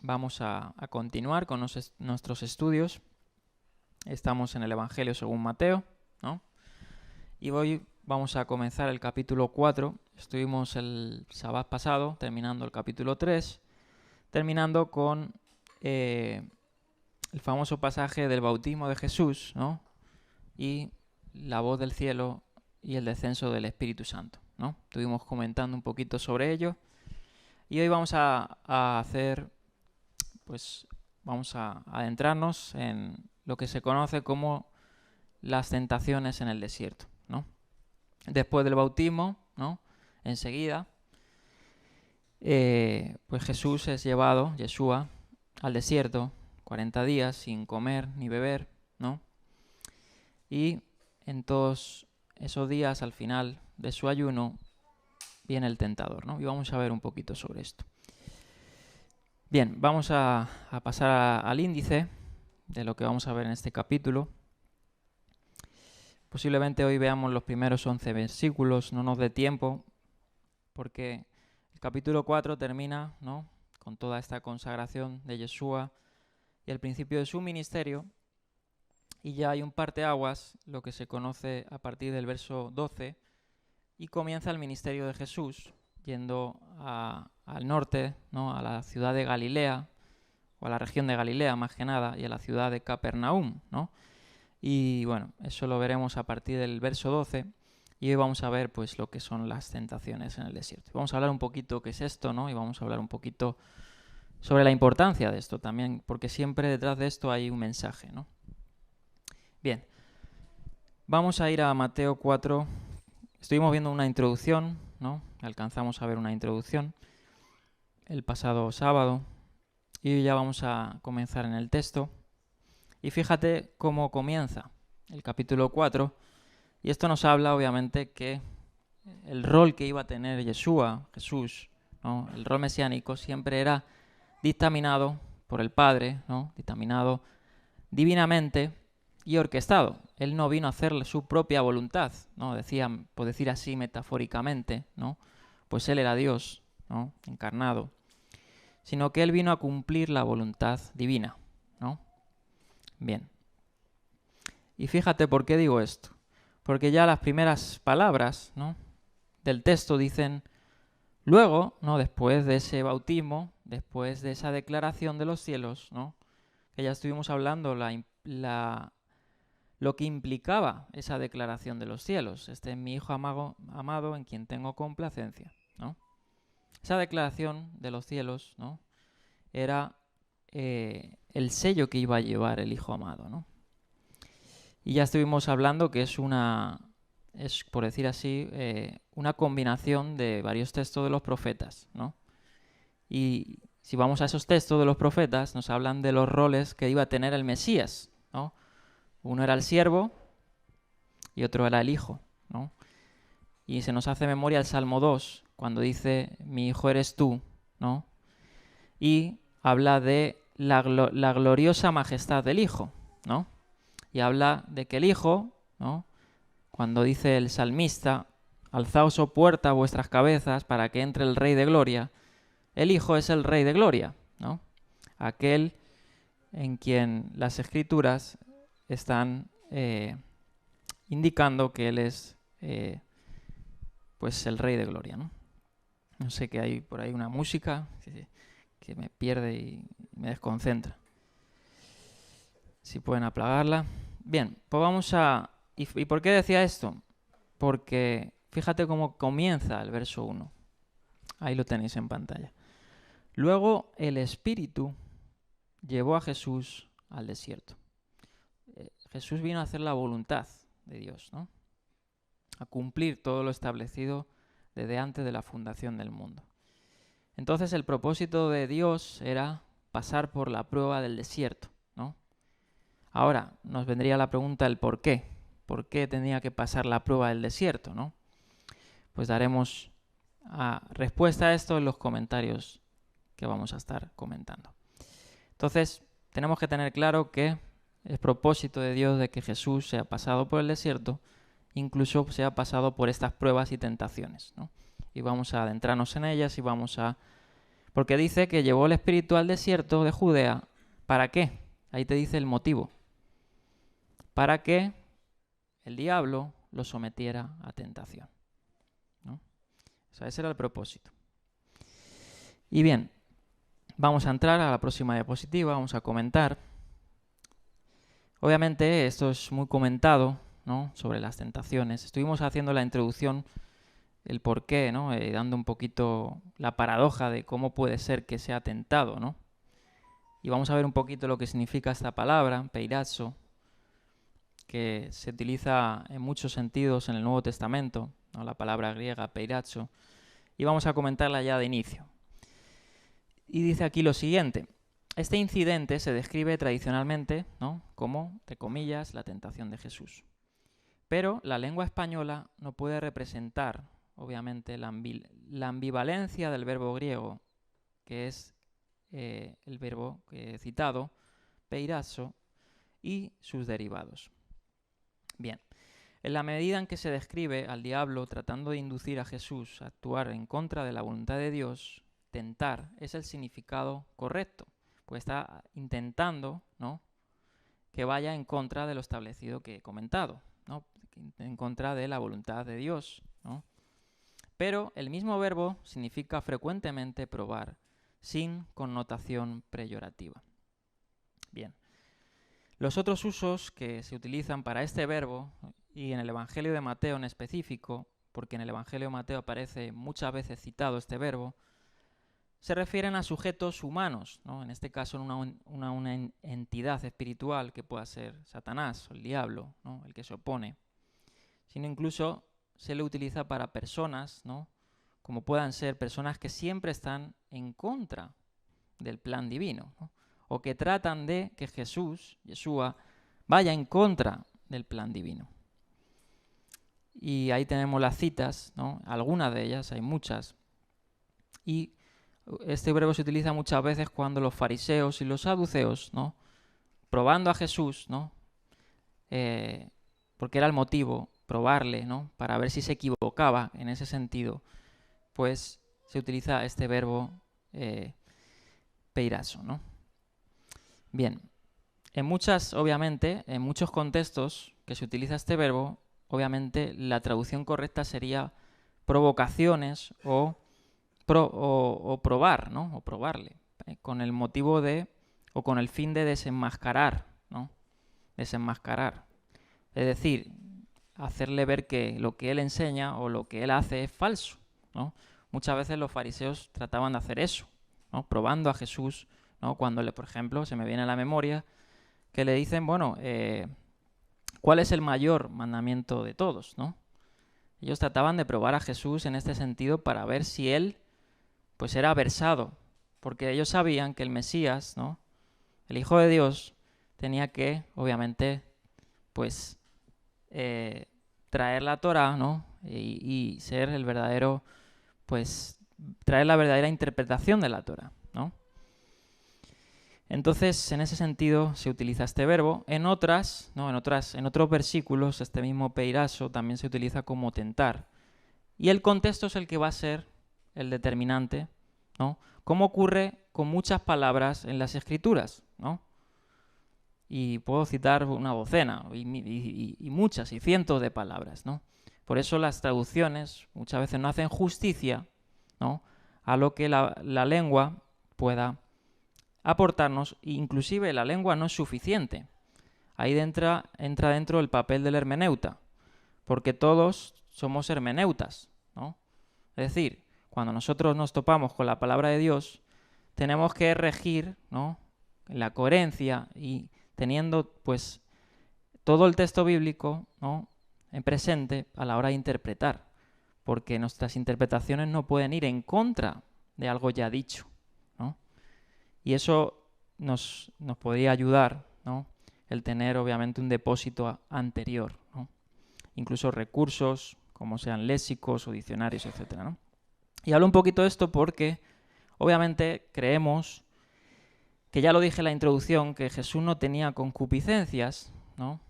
vamos a continuar con nuestros estudios. Estamos en el Evangelio según Mateo, ¿no? Y hoy vamos a comenzar el capítulo 4. Estuvimos el sábado pasado terminando el capítulo 3, terminando con el famoso pasaje del bautismo de Jesús, ¿no? Y la voz del cielo y el descenso del Espíritu Santo, ¿no? Estuvimos comentando un poquito sobre ello. Y hoy vamos a hacer, pues vamos a adentrarnos en lo que se conoce como las tentaciones en el desierto, ¿no? Después del bautismo, ¿no? Enseguida, pues Jesús es llevado, Yeshua, al desierto, 40 días sin comer ni beber, ¿no? Y en todos esos días, al final de su ayuno, viene el tentador, ¿no? Y vamos a ver un poquito sobre esto. Bien, vamos a pasar al índice de lo que vamos a ver en este capítulo. Posiblemente hoy veamos los primeros 11 versículos, no nos dé tiempo, porque el capítulo 4 termina, ¿no?, con toda esta consagración de Yeshua y el principio de su ministerio, y ya hay un parteaguas, lo que se conoce a partir del verso 12, y comienza el ministerio de Jesús, yendo al norte, ¿no?, a la ciudad de Galilea, o a la región de Galilea más que nada, y a la ciudad de Capernaum, ¿no? Y bueno, eso lo veremos a partir del verso 12, y hoy vamos a ver pues lo que son las tentaciones en el desierto. Vamos a hablar un poquito qué es esto, ¿no? Y vamos a hablar un poquito sobre la importancia de esto también, porque siempre detrás de esto hay un mensaje, ¿no? Bien, vamos a ir a Mateo 4. Estuvimos viendo una introducción, ¿no? Alcanzamos a ver una introducción el pasado sábado y hoy ya vamos a comenzar en el texto. Y fíjate cómo comienza el capítulo 4, y esto nos habla obviamente que el rol que iba a tener Yeshua, Jesús, ¿no?, el rol mesiánico, siempre era dictaminado por el Padre, ¿no?, dictaminado divinamente y orquestado. Él no vino a hacer su propia voluntad, ¿no? Decían, por decir así metafóricamente, ¿no?, pues él era Dios, ¿no?, encarnado, sino que él vino a cumplir la voluntad divina, ¿no? Bien. Y fíjate por qué digo esto. Porque ya las primeras palabras, ¿no?, del texto dicen, luego, ¿no?, después de ese bautismo, después de esa declaración de los cielos, ¿no?, que ya estuvimos hablando lo que implicaba esa declaración de los cielos. Este es mi Hijo amado en quien tengo complacencia, ¿no? Esa declaración de los cielos, ¿no?, era el sello que iba a llevar el Hijo amado, ¿no? Y ya estuvimos hablando que es por decir así, una combinación de varios textos de los profetas, ¿no? Y si vamos a esos textos de los profetas, nos hablan de los roles que iba a tener el Mesías, ¿no? Uno era el siervo y otro era el hijo, ¿no? Y se nos hace memoria el Salmo 2, cuando dice, mi hijo eres tú, ¿no? Y habla de la gloriosa majestad del hijo, ¿no? Y habla de que el hijo, ¿no?, cuando dice el salmista, alzaos, oh puerta, vuestras cabezas, para que entre el Rey de Gloria, el hijo es el Rey de Gloria, ¿no? Aquel en quien las Escrituras están indicando que él es pues el Rey de Gloria, ¿no? No sé, que hay por ahí una música que me pierde y me desconcentra. Si pueden apagarla. Bien, pues vamos a... ¿Y por qué decía esto? Porque fíjate cómo comienza el verso 1. Ahí lo tenéis en pantalla. Luego el Espíritu llevó a Jesús al desierto. Jesús vino a hacer la voluntad de Dios, ¿no?, a cumplir todo lo establecido desde antes de la fundación del mundo. Entonces el propósito de Dios era pasar por la prueba del desierto, ¿no? Ahora nos vendría la pregunta el por qué. ¿Por qué tenía que pasar la prueba del desierto, ¿no? Pues daremos respuesta a esto en los comentarios que vamos a estar comentando. Entonces, tenemos que tener claro que el propósito de Dios de que Jesús sea pasado por el desierto, incluso sea pasado por estas pruebas y tentaciones, ¿no? Y vamos a adentrarnos en ellas y vamos a Porque dice que llevó el espíritu al desierto de Judea. ¿Para qué? Ahí te dice el motivo. Para que el diablo lo sometiera a tentación, ¿no? O sea, ese era el propósito. Y bien, vamos a entrar a la próxima diapositiva, vamos a comentar. Obviamente esto es muy comentado, ¿no?, sobre las tentaciones. Estuvimos haciendo la introducción, el porqué, ¿no?, dando un poquito la paradoja de cómo puede ser que sea tentado, ¿no? Y vamos a ver un poquito lo que significa esta palabra, peirazo, que se utiliza en muchos sentidos en el Nuevo Testamento, ¿no?, la palabra griega peirazo, y vamos a comentarla ya de inicio. Y dice aquí lo siguiente: este incidente se describe tradicionalmente, ¿no?, como, entre comillas, la tentación de Jesús. Pero la lengua española no puede representar, obviamente, la ambivalencia del verbo griego, que es el verbo que he citado, peirazo, y sus derivados. Bien, en la medida en que se describe al diablo tratando de inducir a Jesús a actuar en contra de la voluntad de Dios, tentar es el significado correcto, pues está intentando, ¿no?, que vaya en contra de lo establecido que he comentado, ¿no?, en contra de la voluntad de Dios, ¿no? Pero el mismo verbo significa frecuentemente probar, sin connotación peyorativa. Bien. Los otros usos que se utilizan para este verbo, y en el Evangelio de Mateo en específico, porque en el Evangelio de Mateo aparece muchas veces citado este verbo, se refieren a sujetos humanos, ¿no?, en este caso una entidad espiritual que pueda ser Satanás o el diablo, ¿no?, el que se opone, sino incluso se le utiliza para personas, ¿no?, como puedan ser personas que siempre están en contra del plan divino, ¿no?, o que tratan de que Yeshua, vaya en contra del plan divino. Y ahí tenemos las citas, ¿no?, algunas de ellas, hay muchas, y este verbo se utiliza muchas veces cuando los fariseos y los saduceos, ¿no?, probando a Jesús, ¿no?, porque era el motivo, probarle, ¿no?, para ver si se equivocaba en ese sentido, pues se utiliza este verbo peirazo, ¿no? Bien, obviamente, en muchos contextos que se utiliza este verbo, obviamente la traducción correcta sería provocaciones o probar, ¿no?, o probarle, con el motivo de, o con el fin de desenmascarar, ¿no?, desenmascarar. Es decir, hacerle ver que lo que él enseña o lo que él hace es falso, ¿no? Muchas veces los fariseos trataban de hacer eso, ¿no?, probando a Jesús, ¿no?, cuando, por ejemplo, se me viene a la memoria que le dicen, bueno, ¿cuál es el mayor mandamiento de todos, ¿no? Ellos trataban de probar a Jesús en este sentido para ver si él, pues, era versado, porque ellos sabían que el Mesías, ¿no?, el Hijo de Dios, tenía que, obviamente, pues, traer la Torá, ¿no?, y ser el verdadero, pues, traer la verdadera interpretación de la Torá, ¿no? Entonces, en ese sentido se utiliza este verbo. En otros versículos, este mismo peirazo también se utiliza como tentar. Y el contexto es el que va a ser el determinante, ¿no?, como ocurre con muchas palabras en las Escrituras, ¿no? Y puedo citar una docena, y muchas, y cientos de palabras, ¿no? Por eso las traducciones muchas veces no hacen justicia, ¿no?, a lo que la lengua pueda aportarnos. Inclusive la lengua no es suficiente. Ahí entra dentro el papel del hermeneuta, porque todos somos hermeneutas, ¿no? Es decir, cuando nosotros nos topamos con la palabra de Dios, tenemos que regir, ¿no?, la coherencia y teniendo, pues, todo el texto bíblico, ¿no?, en presente a la hora de interpretar, porque nuestras interpretaciones no pueden ir en contra de algo ya dicho, ¿no? Y eso nos podría ayudar, ¿no?, el tener obviamente un depósito anterior, ¿no?, incluso recursos como sean léxicos o diccionarios, etcétera, ¿no? Y hablo un poquito de esto porque obviamente creemos, que ya lo dije en la introducción, que Jesús no tenía concupiscencias, ¿no?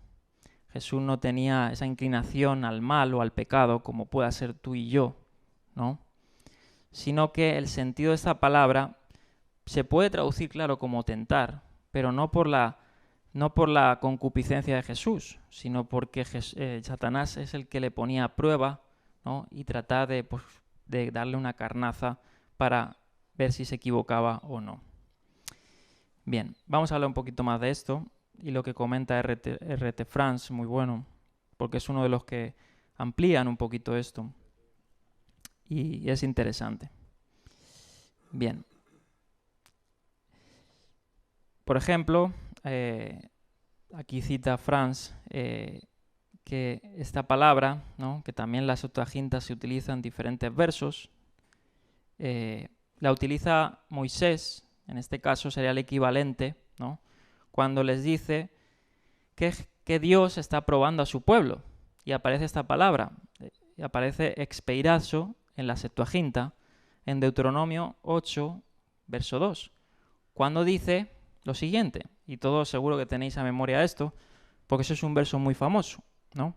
Jesús no tenía esa inclinación al mal o al pecado como pueda ser tú y yo, ¿no?, sino que el sentido de esta palabra se puede traducir, claro, como tentar, pero no por la concupiscencia de Jesús, sino porque Satanás es el que le ponía a prueba, ¿no? Y trataba de darle una carnaza para ver si se equivocaba o no. Bien, vamos a hablar un poquito más de esto y lo que comenta R.T. France, muy bueno, porque es uno de los que amplían un poquito esto y es interesante. Bien. Por ejemplo, aquí cita France que esta palabra, ¿no? Que también la Septuaginta se utiliza en diferentes versos, la utiliza Moisés, en este caso sería el equivalente, ¿no? Cuando les dice que Dios está probando a su pueblo, y aparece esta palabra, y aparece expeirazo en la Septuaginta, en Deuteronomio 8, verso 2, cuando dice lo siguiente, y todos seguro que tenéis a memoria esto, porque eso es un verso muy famoso, ¿no?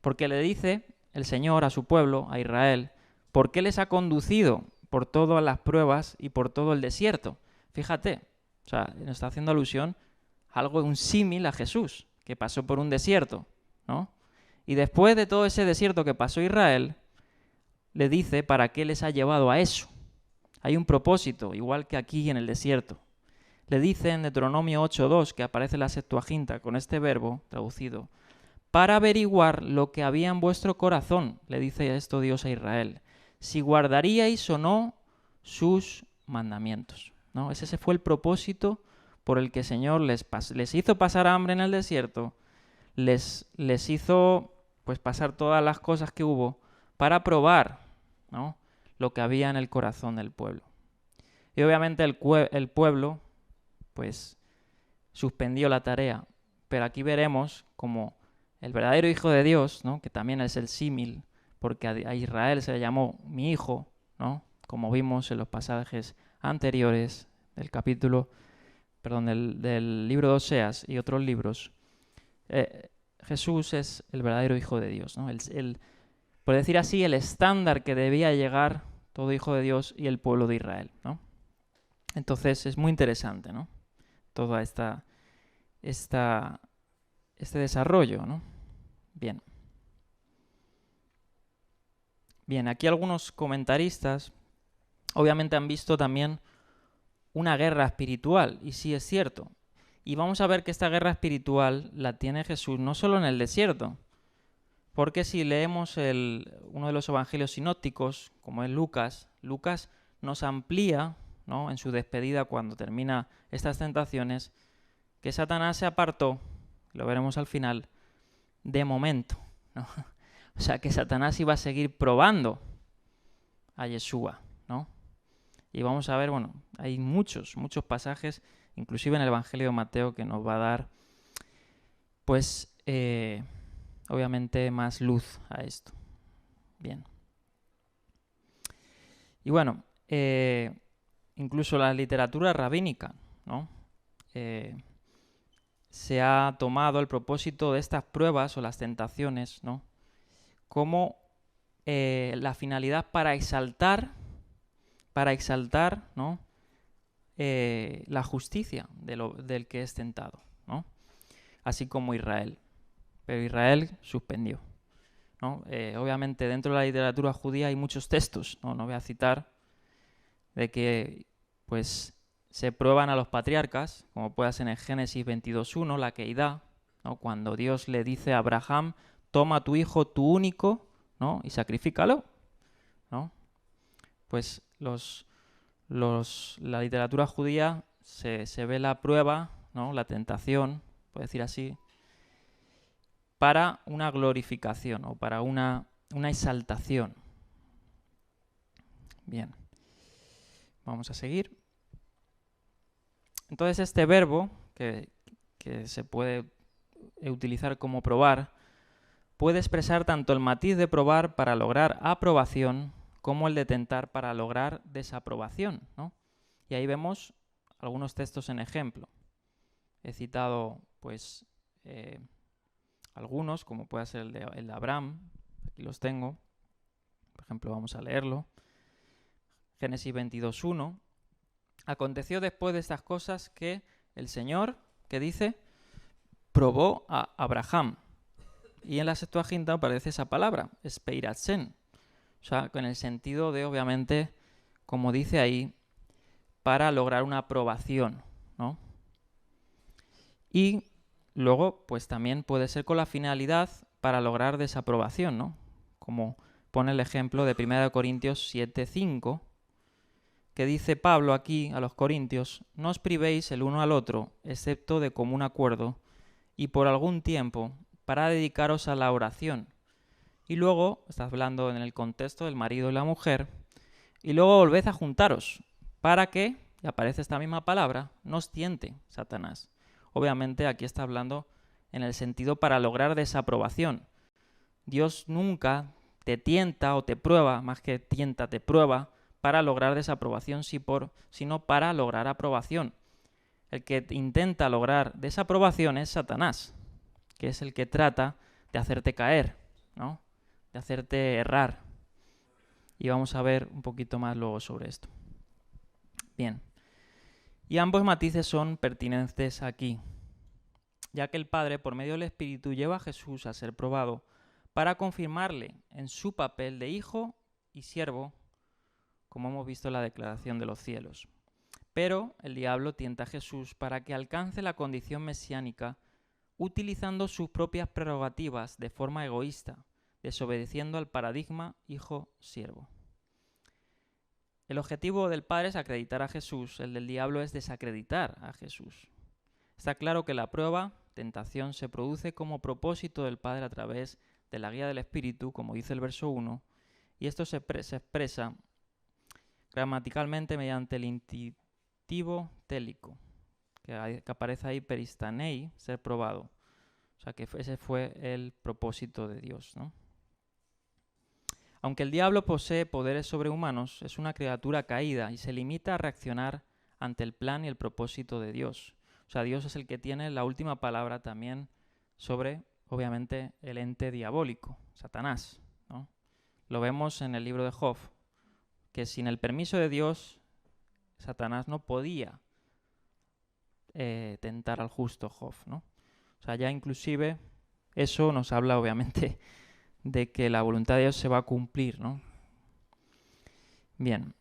Porque le dice el Señor a su pueblo, a Israel, ¿por qué les ha conducido por todas las pruebas y por todo el desierto? Fíjate, o sea, nos está haciendo alusión a algo, un símil a Jesús, que pasó por un desierto, ¿no? Y después de todo ese desierto que pasó Israel, le dice para qué les ha llevado a eso. Hay un propósito, igual que aquí en el desierto. Le dice en Deuteronomio 8.2, que aparece la Septuaginta con este verbo traducido, para averiguar lo que había en vuestro corazón, le dice esto Dios a Israel, si guardaríais o no sus mandamientos, ¿no? Ese fue el propósito por el que el Señor les hizo pasar hambre en el desierto, les hizo pues pasar todas las cosas que hubo para probar, ¿no? Lo que había en el corazón del pueblo. Y obviamente el pueblo pues suspendió la tarea, pero aquí veremos como el verdadero Hijo de Dios, ¿no? Que también es el símil, porque a Israel se le llamó mi hijo, ¿no? Como vimos en los pasajes anteriores del del libro de Oseas y otros libros. Jesús es el verdadero Hijo de Dios, ¿no? Por decir así, el estándar que debía llegar todo Hijo de Dios y el pueblo de Israel, ¿no? Entonces es muy interesante, ¿no? Todo este desarrollo, ¿no? Bien. Bien, aquí algunos comentaristas obviamente han visto también una guerra espiritual, y sí es cierto. Y vamos a ver que esta guerra espiritual la tiene Jesús no solo en el desierto, porque si leemos uno de los evangelios sinópticos, como es Lucas nos amplía, ¿no? En su despedida cuando termina estas tentaciones, que Satanás se apartó, lo veremos al final, de momento, ¿no? O sea que Satanás iba a seguir probando a Yeshua, ¿no? Y vamos a ver, bueno, hay muchos pasajes, inclusive en el Evangelio de Mateo, que nos va a dar, pues, obviamente más luz a esto. Bien. Y bueno, incluso la literatura rabínica, ¿no? Se ha tomado el propósito de estas pruebas o las tentaciones, ¿no? Como la finalidad para exaltar, ¿no? La justicia del que es tentado, ¿no? Así como Israel. Pero Israel suspendió, ¿no? Obviamente dentro de la literatura judía hay muchos textos, no voy a citar, de que pues se prueban a los patriarcas, como puede ser en Génesis 22.1, la Keidá, ¿no? Cuando Dios le dice a Abraham, toma a tu hijo, tu único, ¿no? Y sacrifícalo, ¿no? Pues la literatura judía se ve la prueba, ¿no? La tentación, puede decir así, para una glorificación o para una exaltación. Bien, vamos a seguir. Entonces este verbo, que se puede utilizar como probar, puede expresar tanto el matiz de probar para lograr aprobación como el de tentar para lograr desaprobación, ¿no? Y ahí vemos algunos textos en ejemplo. He citado, pues, algunos, como puede ser el de Abraham. Aquí los tengo. Por ejemplo, vamos a leerlo. Génesis 22:1. Aconteció después de estas cosas que el Señor, ¿qué dice? Probó a Abraham. Y en la Septuaginta aparece esa palabra, speiratzen. O sea, con el sentido de, obviamente, como dice ahí, para lograr una aprobación, ¿no? Y luego, pues también puede ser con la finalidad para lograr desaprobación, ¿no? Como pone el ejemplo de 1 Corintios 7:5, que dice Pablo aquí a los corintios: no os privéis el uno al otro, excepto de común acuerdo, y por algún tiempo, para dedicaros a la oración. Y luego, está hablando en el contexto del marido y la mujer, y luego volved a juntaros, para que, y aparece esta misma palabra, no os tiente Satanás. Obviamente aquí está hablando en el sentido para lograr desaprobación. Dios nunca te tienta o te prueba, más que tienta, te prueba, para lograr desaprobación, sino para lograr aprobación. El que intenta lograr desaprobación es Satanás, que es el que trata de hacerte caer, ¿no? De hacerte errar. Y vamos a ver un poquito más luego sobre esto. Bien. Y ambos matices son pertinentes aquí, ya que el Padre, por medio del Espíritu, lleva a Jesús a ser probado para confirmarle en su papel de hijo y siervo, como hemos visto en la declaración de los cielos. Pero el diablo tienta a Jesús para que alcance la condición mesiánica utilizando sus propias prerrogativas de forma egoísta, desobedeciendo al paradigma hijo-siervo. El objetivo del Padre es acreditar a Jesús, el del diablo es desacreditar a Jesús. Está claro que la prueba, tentación, se produce como propósito del Padre a través de la guía del Espíritu, como dice el verso 1, y esto se expresa gramaticalmente mediante el intitivo télico, que aparece ahí peristanei, ser probado. O sea que ese fue el propósito de Dios, ¿no? Aunque el diablo posee poderes sobrehumanos, es una criatura caída y se limita a reaccionar ante el plan y el propósito de Dios. O sea, Dios es el que tiene la última palabra también sobre, obviamente, el ente diabólico, Satanás, ¿no? Lo vemos en el libro de Job, que sin el permiso de Dios, Satanás no podía tentar al justo Job, ¿no? O sea, ya inclusive eso nos habla, obviamente, de que la voluntad de Dios se va a cumplir, ¿no? Bien.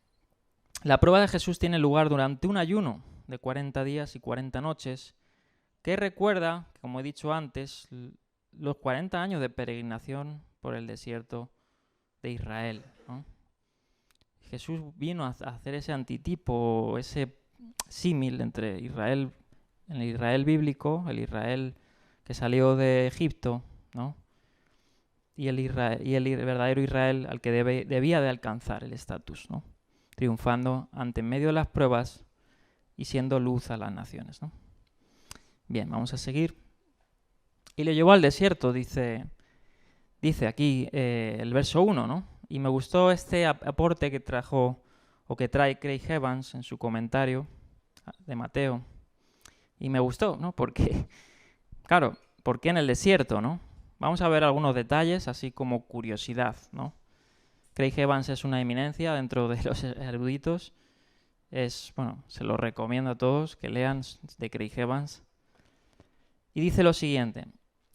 La prueba de Jesús tiene lugar durante un ayuno de 40 días y 40 noches, que recuerda, como he dicho antes, los 40 años de peregrinación por el desierto de Israel, ¿no? Jesús vino a hacer ese antitipo, ese símil entre Israel, el Israel bíblico, el Israel que salió de Egipto, ¿no? Y el verdadero Israel al que debía de alcanzar el estatus, ¿no? Triunfando ante en medio de las pruebas y siendo luz a las naciones, ¿no? Bien, vamos a seguir. Y le llevó al desierto, dice aquí el verso 1, ¿no? Y me gustó este aporte que trajo o que trae Craig Evans en su comentario de Mateo. Y me gustó, ¿no? Porque, claro, ¿por qué en el desierto, no? Vamos a ver algunos detalles, así como curiosidad, ¿no? Craig Evans es una eminencia dentro de los eruditos. Bueno, se lo recomiendo a todos que lean de Craig Evans. Y dice lo siguiente: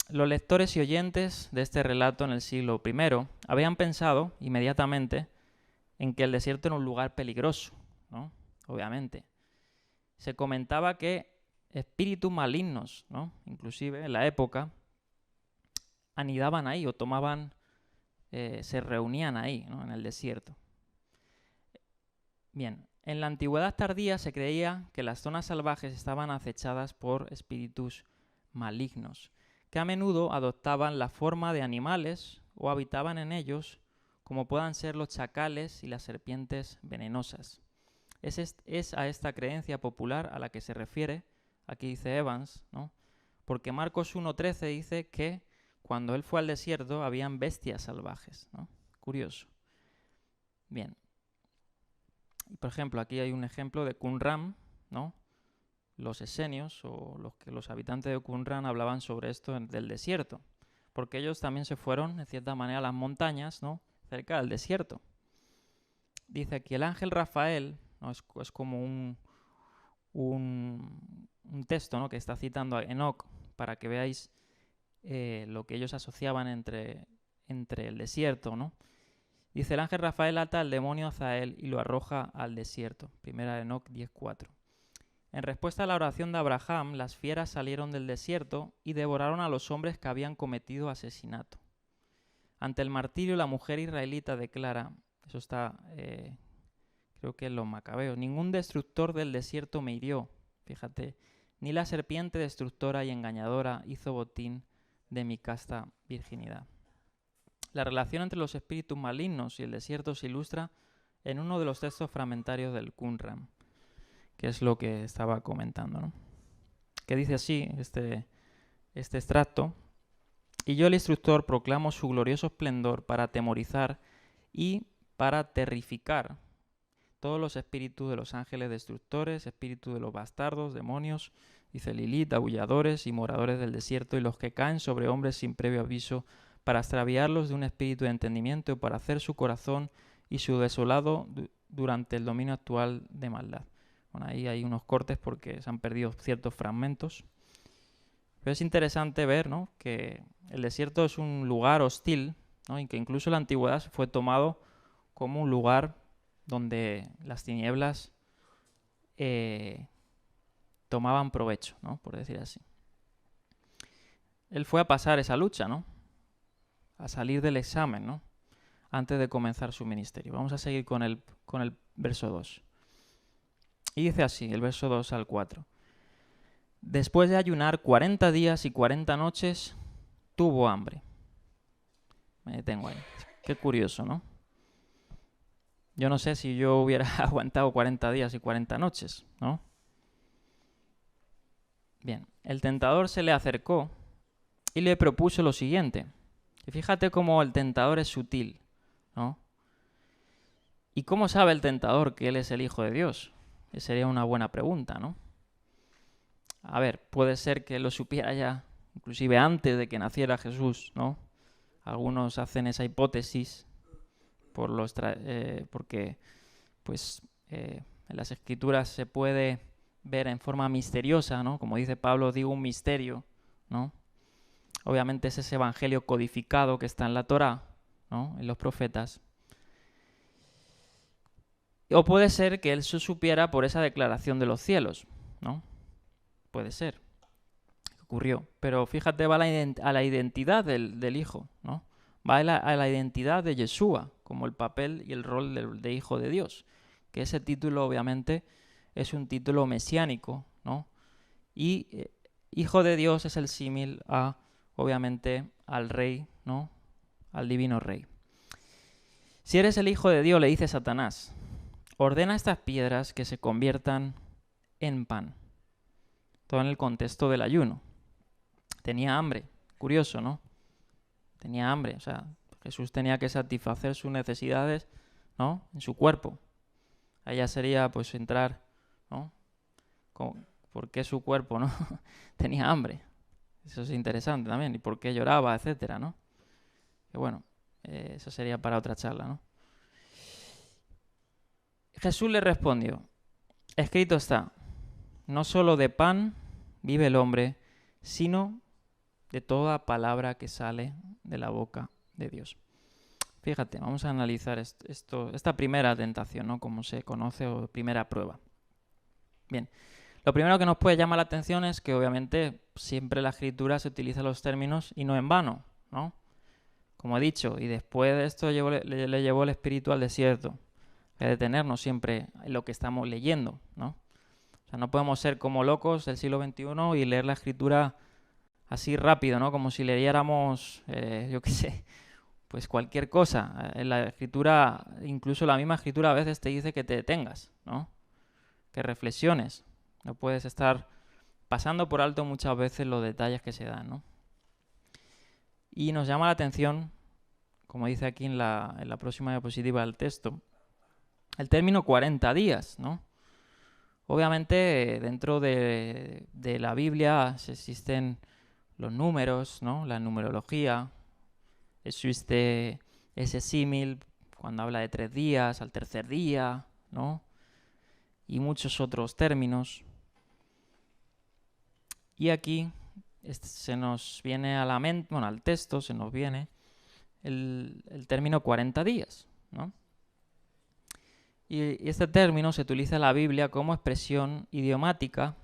los lectores y oyentes de este relato en el siglo I habían pensado inmediatamente en que el desierto era un lugar peligroso, ¿no? Obviamente. Se comentaba que espíritus malignos, ¿no? Inclusive en la época, anidaban ahí o se reunían ahí, ¿no? En el desierto. Bien, en la antigüedad tardía se creía que las zonas salvajes estaban acechadas por espíritus malignos, que a menudo adoptaban la forma de animales o habitaban en ellos, como puedan ser los chacales y las serpientes venenosas. Es a esta creencia popular a la que se refiere, aquí dice Evans, ¿no? Porque Marcos 1:13 dice que cuando él fue al desierto habían bestias salvajes, ¿no? Curioso. Bien. Por ejemplo, aquí hay un ejemplo de Qumran, ¿no? Los esenios o los habitantes de Qumran hablaban sobre esto del desierto, porque ellos también se fueron, de cierta manera, a las montañas, ¿no? Cerca del desierto. dice aquí, el ángel Rafael, ¿no? Es como un texto, ¿no? Que está citando a Enoc para que veáis lo que ellos asociaban entre el desierto, ¿no? Dice, el ángel Rafael ata al demonio Azael y lo arroja al desierto. Primera de Enoc 10:4. En respuesta a la oración de Abraham, las fieras salieron del desierto y devoraron a los hombres que habían cometido asesinato. Ante el martirio, la mujer israelita declara, eso está, creo que en los Macabeos, ningún destructor del desierto me hirió, fíjate, ni la serpiente destructora y engañadora hizo botín de mi casta virginidad. La relación entre los espíritus malignos y el desierto se ilustra en uno de los textos fragmentarios del Qumran, que es lo que estaba comentando, ¿no? Que dice así, este extracto, y yo el instructor proclamo su glorioso esplendor para atemorizar y para terrificar todos los espíritus de los ángeles destructores, espíritus de los bastardos, demonios, dice Lilith, aulladores y moradores del desierto, y los que caen sobre hombres sin previo aviso, para extraviarlos de un espíritu de entendimiento y para hacer su corazón y su desolado durante el dominio actual de maldad. Bueno, ahí hay unos cortes porque se han perdido ciertos fragmentos. Pero es interesante ver, ¿no?, que el desierto es un lugar hostil, ¿no?, y que incluso en la antigüedad fue tomado como un lugar donde las tinieblas tomaban provecho, ¿no?, por decir así. Él fue a pasar esa lucha, ¿no?, a salir del examen, ¿no?, antes de comenzar su ministerio. Vamos a seguir con el verso 2. Y dice así, el verso 2 al 4. Después de ayunar 40 días y 40 noches, tuvo hambre. Me detengo ahí. Qué curioso, ¿no? Yo no sé si yo hubiera aguantado 40 días y 40 noches, ¿no? Bien, el tentador se le acercó y le propuso lo siguiente. Y fíjate cómo el tentador es sutil, ¿no? ¿Y cómo sabe el tentador que él es el Hijo de Dios? Esa sería una buena pregunta, ¿no? A ver, puede ser que lo supiera ya, inclusive antes de que naciera Jesús, ¿no? Algunos hacen esa hipótesis porque pues, en las Escrituras se puede ver en forma misteriosa, ¿no? Como dice Pablo, digo un misterio, ¿no? Obviamente es ese evangelio codificado que está en la Torá, ¿no?, en los profetas. O puede ser que él se supiera por esa declaración de los cielos, ¿no? Puede ser que ocurrió. Pero fíjate, va a la identidad del Hijo, ¿no? Va a la identidad de Yeshua, como el papel y el rol de Hijo de Dios. Que ese título, obviamente, es un título mesiánico, ¿no? Y Hijo de Dios es el símil obviamente, al Rey, ¿no?, al Divino Rey. Si eres el Hijo de Dios, le dice Satanás, ordena estas piedras que se conviertan en pan. Todo en el contexto del ayuno. Tenía hambre. Curioso, ¿no? Tenía hambre. O sea, Jesús tenía que satisfacer sus necesidades, ¿no?, en su cuerpo. Allá sería, pues, entrar, ¿no?, ¿por qué su cuerpo, no? tenía hambre? Eso es interesante también. ¿Y por qué lloraba, etcétera, no? Que bueno, eso sería para otra charla, ¿no? Jesús le respondió, escrito está, no solo de pan vive el hombre, sino de toda palabra que sale de la boca de Dios. Fíjate, vamos a analizar esta primera tentación, ¿no?, como se conoce, o primera prueba. Bien, lo primero que nos puede llamar la atención es que obviamente siempre la Escritura se utiliza los términos y no en vano, ¿no? Como he dicho, y después de esto le llevó el Espíritu al desierto. Hay que detenernos siempre en lo que estamos leyendo, ¿no? O sea, no podemos ser como locos del siglo XXI y leer la Escritura así rápido, ¿no? Como si leyéramos, yo qué sé, pues cualquier cosa. En la Escritura, incluso la misma Escritura a veces te dice que te detengas, ¿no? Que reflexiones. No puedes estar pasando por alto muchas veces los detalles que se dan, ¿no? Y nos llama la atención, como dice aquí en la próxima diapositiva del texto, el término 40 días, ¿no? Obviamente dentro de la Biblia existen los números, ¿no?, la numerología, existe ese símil cuando habla de 3 días, al tercer día, ¿no? Y muchos otros términos. Y aquí se nos viene a la mente, bueno, al texto se nos viene el término 40 días, ¿no? Y este término se utiliza en la Biblia como expresión idiomática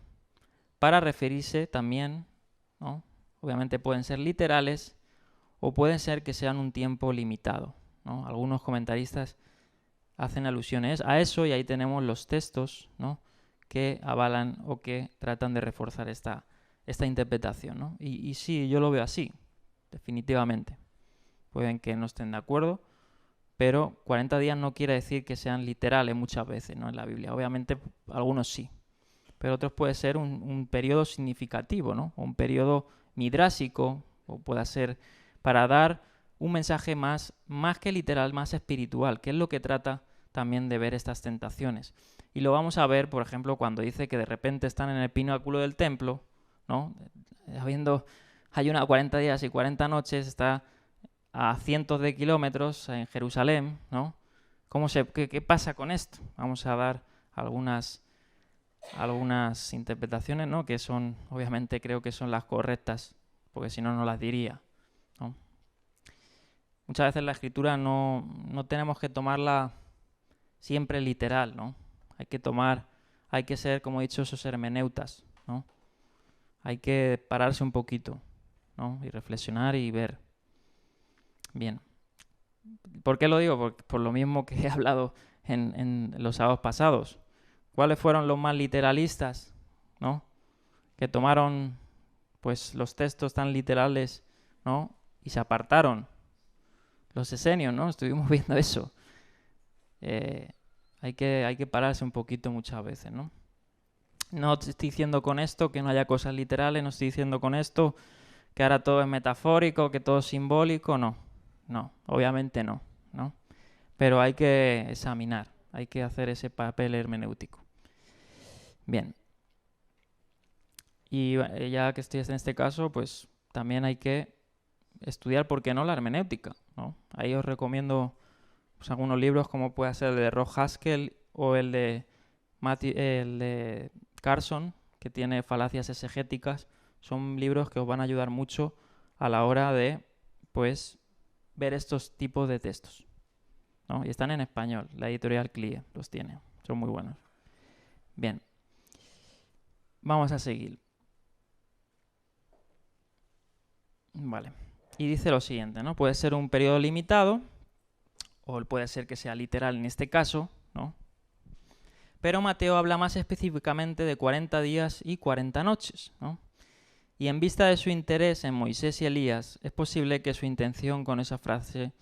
para referirse también, ¿no? Obviamente pueden ser literales o pueden ser que sean un tiempo limitado, ¿no? Algunos comentaristas hacen alusiones a eso y ahí tenemos los textos, ¿no?, que avalan o que tratan de reforzar esta interpretación, ¿no? Y sí, yo lo veo así, definitivamente. Pueden que no estén de acuerdo, pero 40 días no quiere decir que sean literales muchas veces, ¿no?, en la Biblia. Obviamente algunos sí, pero otros puede ser un periodo significativo, ¿no?, o un periodo midrásico, o puede ser para dar un mensaje más que literal, más espiritual, que es lo que trata también de ver estas tentaciones. Y lo vamos a ver, por ejemplo, cuando dice que de repente están en el pináculo del templo, ¿no?, habiendo ayunado 40 días y 40 noches, está a cientos de kilómetros en Jerusalén, ¿no? ¿Qué pasa con esto? Vamos a dar algunas interpretaciones, ¿no?, que son, obviamente creo que son las correctas, porque si no, no las diría, ¿no? Muchas veces la escritura no tenemos que tomarla siempre literal, ¿no? Hay que ser, como he dicho, esos hermeneutas, ¿no? Hay que pararse un poquito, ¿no?, y reflexionar y ver. Bien. ¿Por qué lo digo? Por lo mismo que he hablado en los sábados pasados. ¿Cuáles fueron los más literalistas, ¿no?, que tomaron pues los textos tan literales, ¿no?, y se apartaron? Los esenios, ¿no? Estuvimos viendo eso. Hay que pararse un poquito muchas veces, ¿no? No estoy diciendo con esto que no haya cosas literales, no estoy diciendo con esto que ahora todo es metafórico, que todo es simbólico, no, obviamente no, ¿no? Pero hay que examinar, hay que hacer ese papel hermenéutico. Bien. Y ya que estoy en este caso, pues también hay que estudiar, ¿por qué no?, la hermenéutica, ¿no? Ahí os recomiendo pues algunos libros, como puede ser el de Rob Haskell o el de Carson, que tiene falacias exegéticas. Son libros que os van a ayudar mucho a la hora de, pues, ver estos tipos de textos, ¿no? Y están en español, la editorial CLIE los tiene, son muy buenos. Bien, vamos a seguir. Vale, y dice lo siguiente, ¿no? Puede ser un periodo limitado, o puede ser que sea literal en este caso, ¿no? Pero Mateo habla más específicamente de 40 días y 40 noches, ¿no? Y en vista de su interés en Moisés y Elías, es posible que su intención con esa frase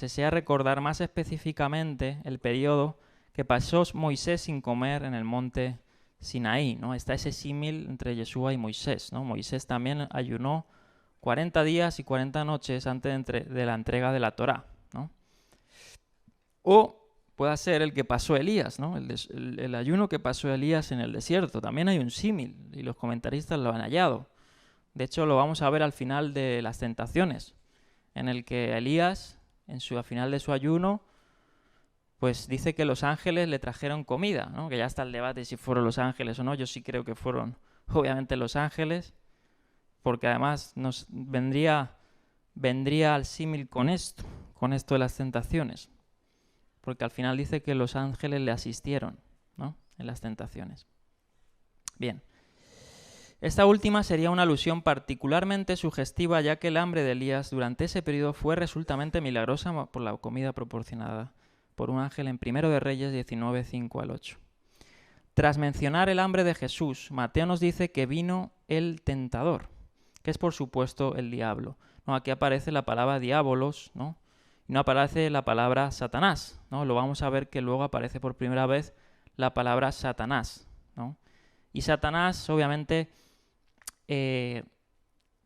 sea recordar más específicamente el periodo que pasó Moisés sin comer en el monte Sinaí, ¿no? Está ese símil entre Yeshua y Moisés, ¿no? Moisés también ayunó 40 días y 40 noches antes de la entrega de la Torá, ¿no? O puede ser el que pasó Elías, ¿no? El ayuno que pasó Elías en el desierto. También hay un símil y los comentaristas lo han hallado. De hecho, lo vamos a ver al final de las tentaciones, en el que Elías, al final de su ayuno, pues dice que los ángeles le trajeron comida, ¿no? Que ya está el debate si fueron los ángeles o no. Yo sí creo que fueron, obviamente, los ángeles, porque además nos vendría al símil con esto de las tentaciones. Porque al final dice que los ángeles le asistieron, ¿no?, en las tentaciones. Bien. Esta última sería una alusión particularmente sugestiva, ya que el hambre de Elías durante ese periodo fue resultamente milagrosa por la comida proporcionada por un ángel en 1 de Reyes 19, 5 al 8. Tras mencionar el hambre de Jesús, Mateo nos dice que vino el tentador, que es por supuesto el diablo. No, aquí aparece la palabra diabolos, ¿no?, y no aparece la palabra Satanás, ¿no? Lo vamos a ver que luego aparece por primera vez la palabra Satanás, ¿no? Y Satanás, obviamente,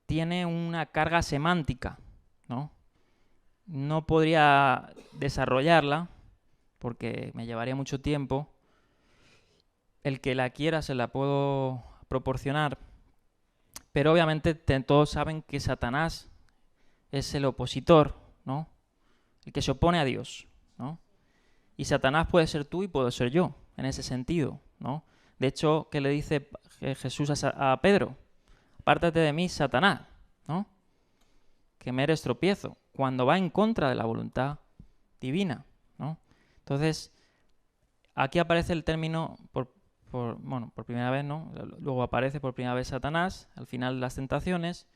tiene una carga semántica, ¿no? No podría desarrollarla porque me llevaría mucho tiempo. El que la quiera se la puedo proporcionar, pero obviamente todos saben que Satanás es el opositor, ¿no?, el que se opone a Dios, Y Satanás puede ser tú y puedo ser yo, en ese sentido, ¿no? De hecho, ¿qué le dice Jesús a Pedro? Apártate de mí, Satanás, ¿no? Que me eres tropiezo, cuando va en contra de la voluntad divina, ¿no? Entonces, aquí aparece el término por primera vez, ¿no? Luego aparece por primera vez Satanás, al final de las tentaciones.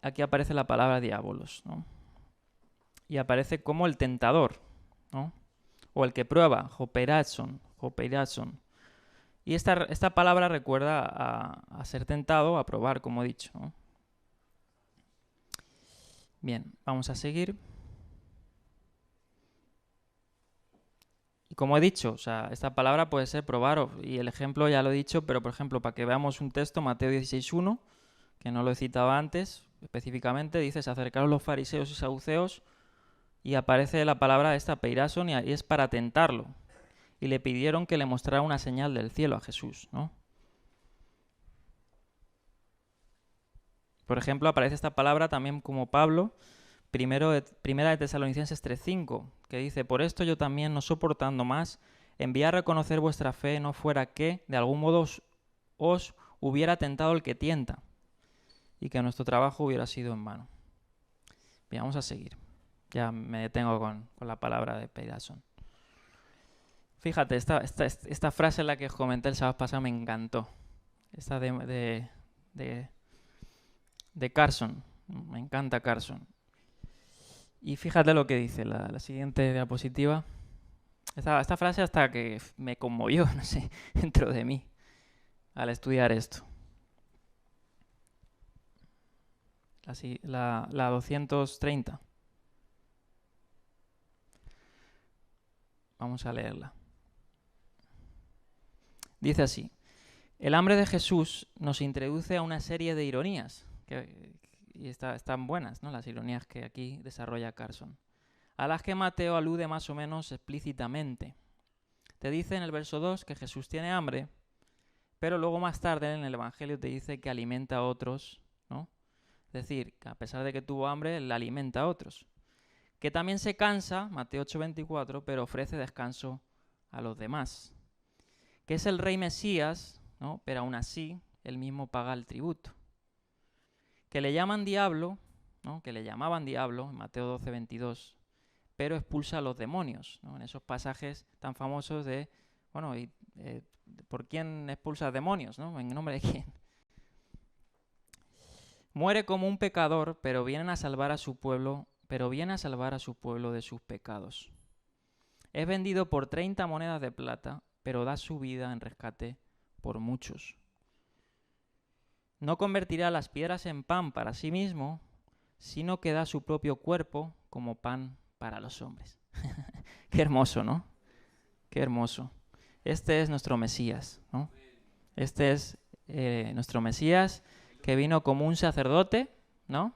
Aquí aparece la palabra diabolos, ¿no? Y aparece como el tentador, ¿no? O el que prueba, hopeirason. Y esta palabra recuerda a ser tentado, a probar, como he dicho, ¿no? Bien, vamos a seguir. Y como he dicho, o sea, esta palabra puede ser probar, y el ejemplo ya lo he dicho, pero por ejemplo, para que veamos un texto, Mateo 16:1, que no lo he citado antes, específicamente, dice, se acercaron los fariseos y saduceos, y aparece la palabra esta, peirason, y es para tentarlo. Y le pidieron que le mostrara una señal del cielo a Jesús, ¿no? Por ejemplo, aparece esta palabra también como Pablo, primera de Tesalonicenses 3:5, que dice, por esto yo también, no soportando más, envié a reconocer vuestra fe, no fuera que, de algún modo, os hubiera tentado el que tienta, y que nuestro trabajo hubiera sido en vano. Bien, vamos a seguir. Ya me detengo con la palabra de peirason. Fíjate, esta frase en la que os comenté el sábado pasado me encantó. Esta de Carson. Me encanta Carson. Y fíjate lo que dice la siguiente diapositiva. Esta frase hasta que me conmovió, no sé, dentro de mí al estudiar esto. La 230. Vamos a leerla. Dice así. El hambre de Jesús nos introduce a una serie de ironías, y están buenas, ¿no? Las ironías que aquí desarrolla Carson, a las que Mateo alude más o menos explícitamente. Te dice en el verso 2 que Jesús tiene hambre, pero luego más tarde en el Evangelio te dice que alimenta a otros, ¿no? Es decir, que a pesar de que tuvo hambre, él alimenta a otros. Que también se cansa, Mateo 8:24, pero ofrece descanso a los demás. Que es el rey Mesías, ¿no? Pero aún así, él mismo paga el tributo. Que le llaman diablo, ¿no? Que le llamaban diablo, en Mateo 12:22, pero expulsa a los demonios, ¿no? En esos pasajes tan famosos de, ¿por quién expulsa demonios, ¿no? ¿En nombre de quién? Muere como un pecador, pero viene a salvar a su pueblo de sus pecados. Es vendido por 30 monedas de plata, pero da su vida en rescate por muchos. No convertirá las piedras en pan para sí mismo, sino que da su propio cuerpo como pan para los hombres. Qué hermoso, ¿no? Qué hermoso. Este es nuestro Mesías, ¿no? Este es nuestro Mesías que vino como un sacerdote, ¿no?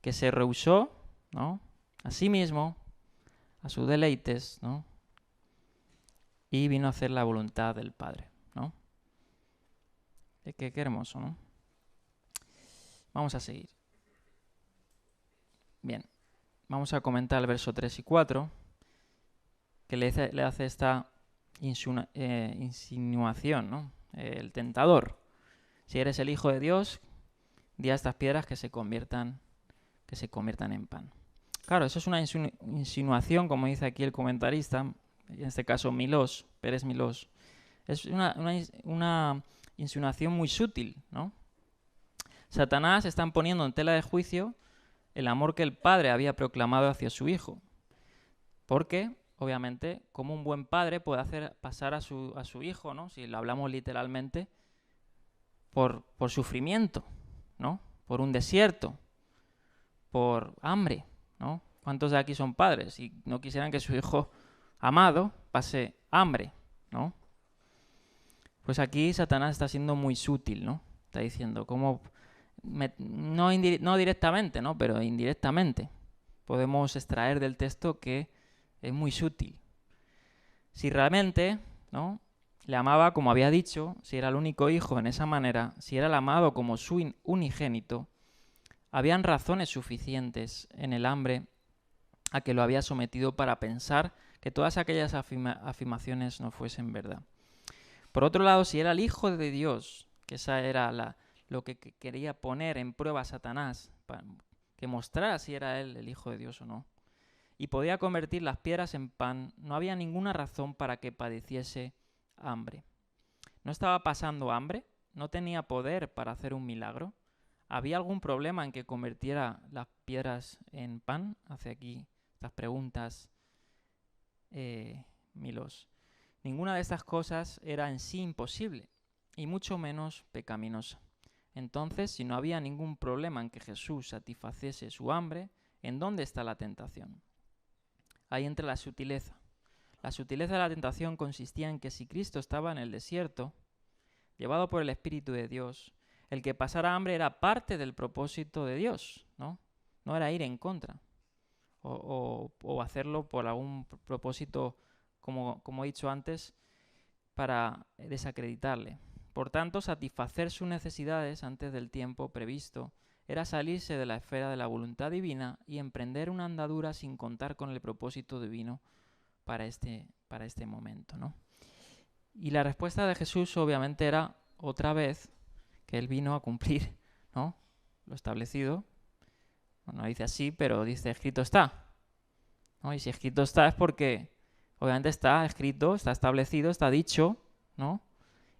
Que se rehusó, ¿no? A sí mismo, a sus deleites, ¿no? Y vino a hacer la voluntad del Padre, ¿no? Qué hermoso, ¿no? Vamos a seguir. Bien, vamos a comentar el verso 3 y 4, que le hace esta insinuación, ¿no? El tentador. Si eres el Hijo de Dios, di a estas piedras que se conviertan en pan. Claro, eso es una insinuación, como dice aquí el comentarista, en este caso Pérez Milós. Es una insinuación muy sutil, ¿no? Satanás está poniendo en tela de juicio el amor que el padre había proclamado hacia su hijo. Porque, obviamente, como un buen padre puede hacer pasar a su hijo, ¿no? Si lo hablamos literalmente, por sufrimiento, ¿no? Por un desierto, por hambre, ¿no? ¿Cuántos de aquí son padres y no quisieran que su hijo amado pase hambre, ¿no? Pues aquí Satanás está siendo muy sutil, ¿no? Está diciendo cómo, no directamente, ¿no? Pero indirectamente podemos extraer del texto que es muy sutil. Si realmente, ¿no?, le amaba como había dicho, si era el único hijo en esa manera, si era el amado como su unigénito, habían razones suficientes en el hambre a que lo había sometido para pensar que todas aquellas afirmaciones no fuesen verdad. Por otro lado, si era el Hijo de Dios, que esa era lo que quería poner en prueba a Satanás, para que mostrara si era él el Hijo de Dios o no, y podía convertir las piedras en pan, no había ninguna razón para que padeciese hambre. ¿No estaba pasando hambre? ¿No tenía poder para hacer un milagro? ¿Había algún problema en que convirtiera las piedras en pan? Hace aquí estas preguntas, Milos. Ninguna de estas cosas era en sí imposible, y mucho menos pecaminosa. Entonces, si no había ningún problema en que Jesús satisfaciese su hambre, ¿en dónde está la tentación? Ahí entra la sutileza. La sutileza de la tentación consistía en que si Cristo estaba en el desierto, llevado por el Espíritu de Dios, el que pasara hambre era parte del propósito de Dios, ¿no? No era ir en contra o hacerlo por algún propósito, como he dicho antes, para desacreditarle. Por tanto, satisfacer sus necesidades antes del tiempo previsto era salirse de la esfera de la voluntad divina y emprender una andadura sin contar con el propósito divino para este momento, ¿no? Y la respuesta de Jesús obviamente era otra vez que él vino a cumplir, ¿no?, lo establecido. No dice así, pero dice escrito está, ¿no? Y si escrito está es porque obviamente está escrito, está establecido, está dicho, ¿no?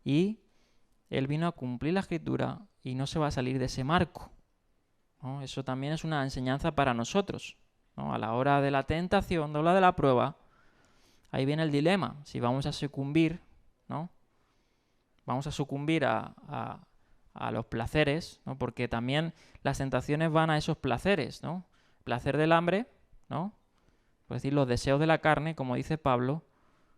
Y él vino a cumplir la escritura y no se va a salir de ese marco, ¿no? Eso también es una enseñanza para nosotros, ¿no? A la hora de la tentación, a la hora de la prueba, ahí viene el dilema, si vamos a sucumbir, ¿no? Vamos a sucumbir a los placeres, ¿no? Porque también las tentaciones van a esos placeres, ¿no? Placer del hambre, ¿no? Por decir, los deseos de la carne, como dice Pablo.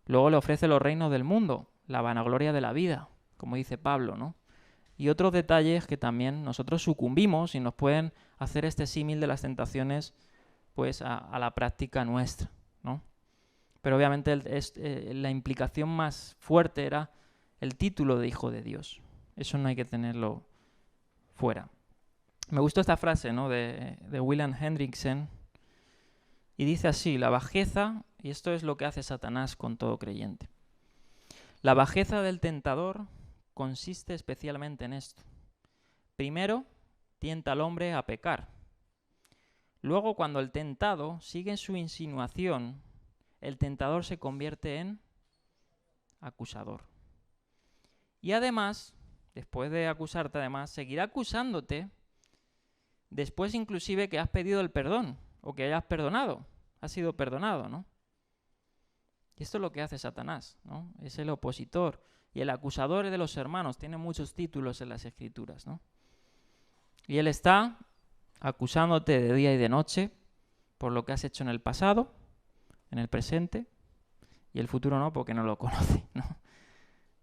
Luego le ofrece los reinos del mundo, la vanagloria de la vida, como dice Pablo, ¿no? Y otros detalles que también nosotros sucumbimos y nos pueden hacer este símil de las tentaciones, pues a la práctica nuestra, ¿no? Pero obviamente la implicación más fuerte era el título de Hijo de Dios. Eso no hay que tenerlo fuera. Me gustó esta frase, ¿no?, de William Hendrickson, y dice así: la bajeza, y esto es lo que hace Satanás con todo creyente, la bajeza del tentador consiste especialmente en esto. Primero, tienta al hombre a pecar. Luego, cuando el tentado sigue su insinuación, el tentador se convierte en acusador. Y además, después de acusarte, seguirá acusándote después inclusive que has pedido el perdón o que hayas perdonado, has sido perdonado, ¿no? Y esto es lo que hace Satanás, ¿no? Es el opositor y el acusador de los hermanos. Tiene muchos títulos en las Escrituras, ¿no? Y él está acusándote de día y de noche por lo que has hecho en el pasado, en el presente, y el futuro no, porque no lo conoce, ¿no?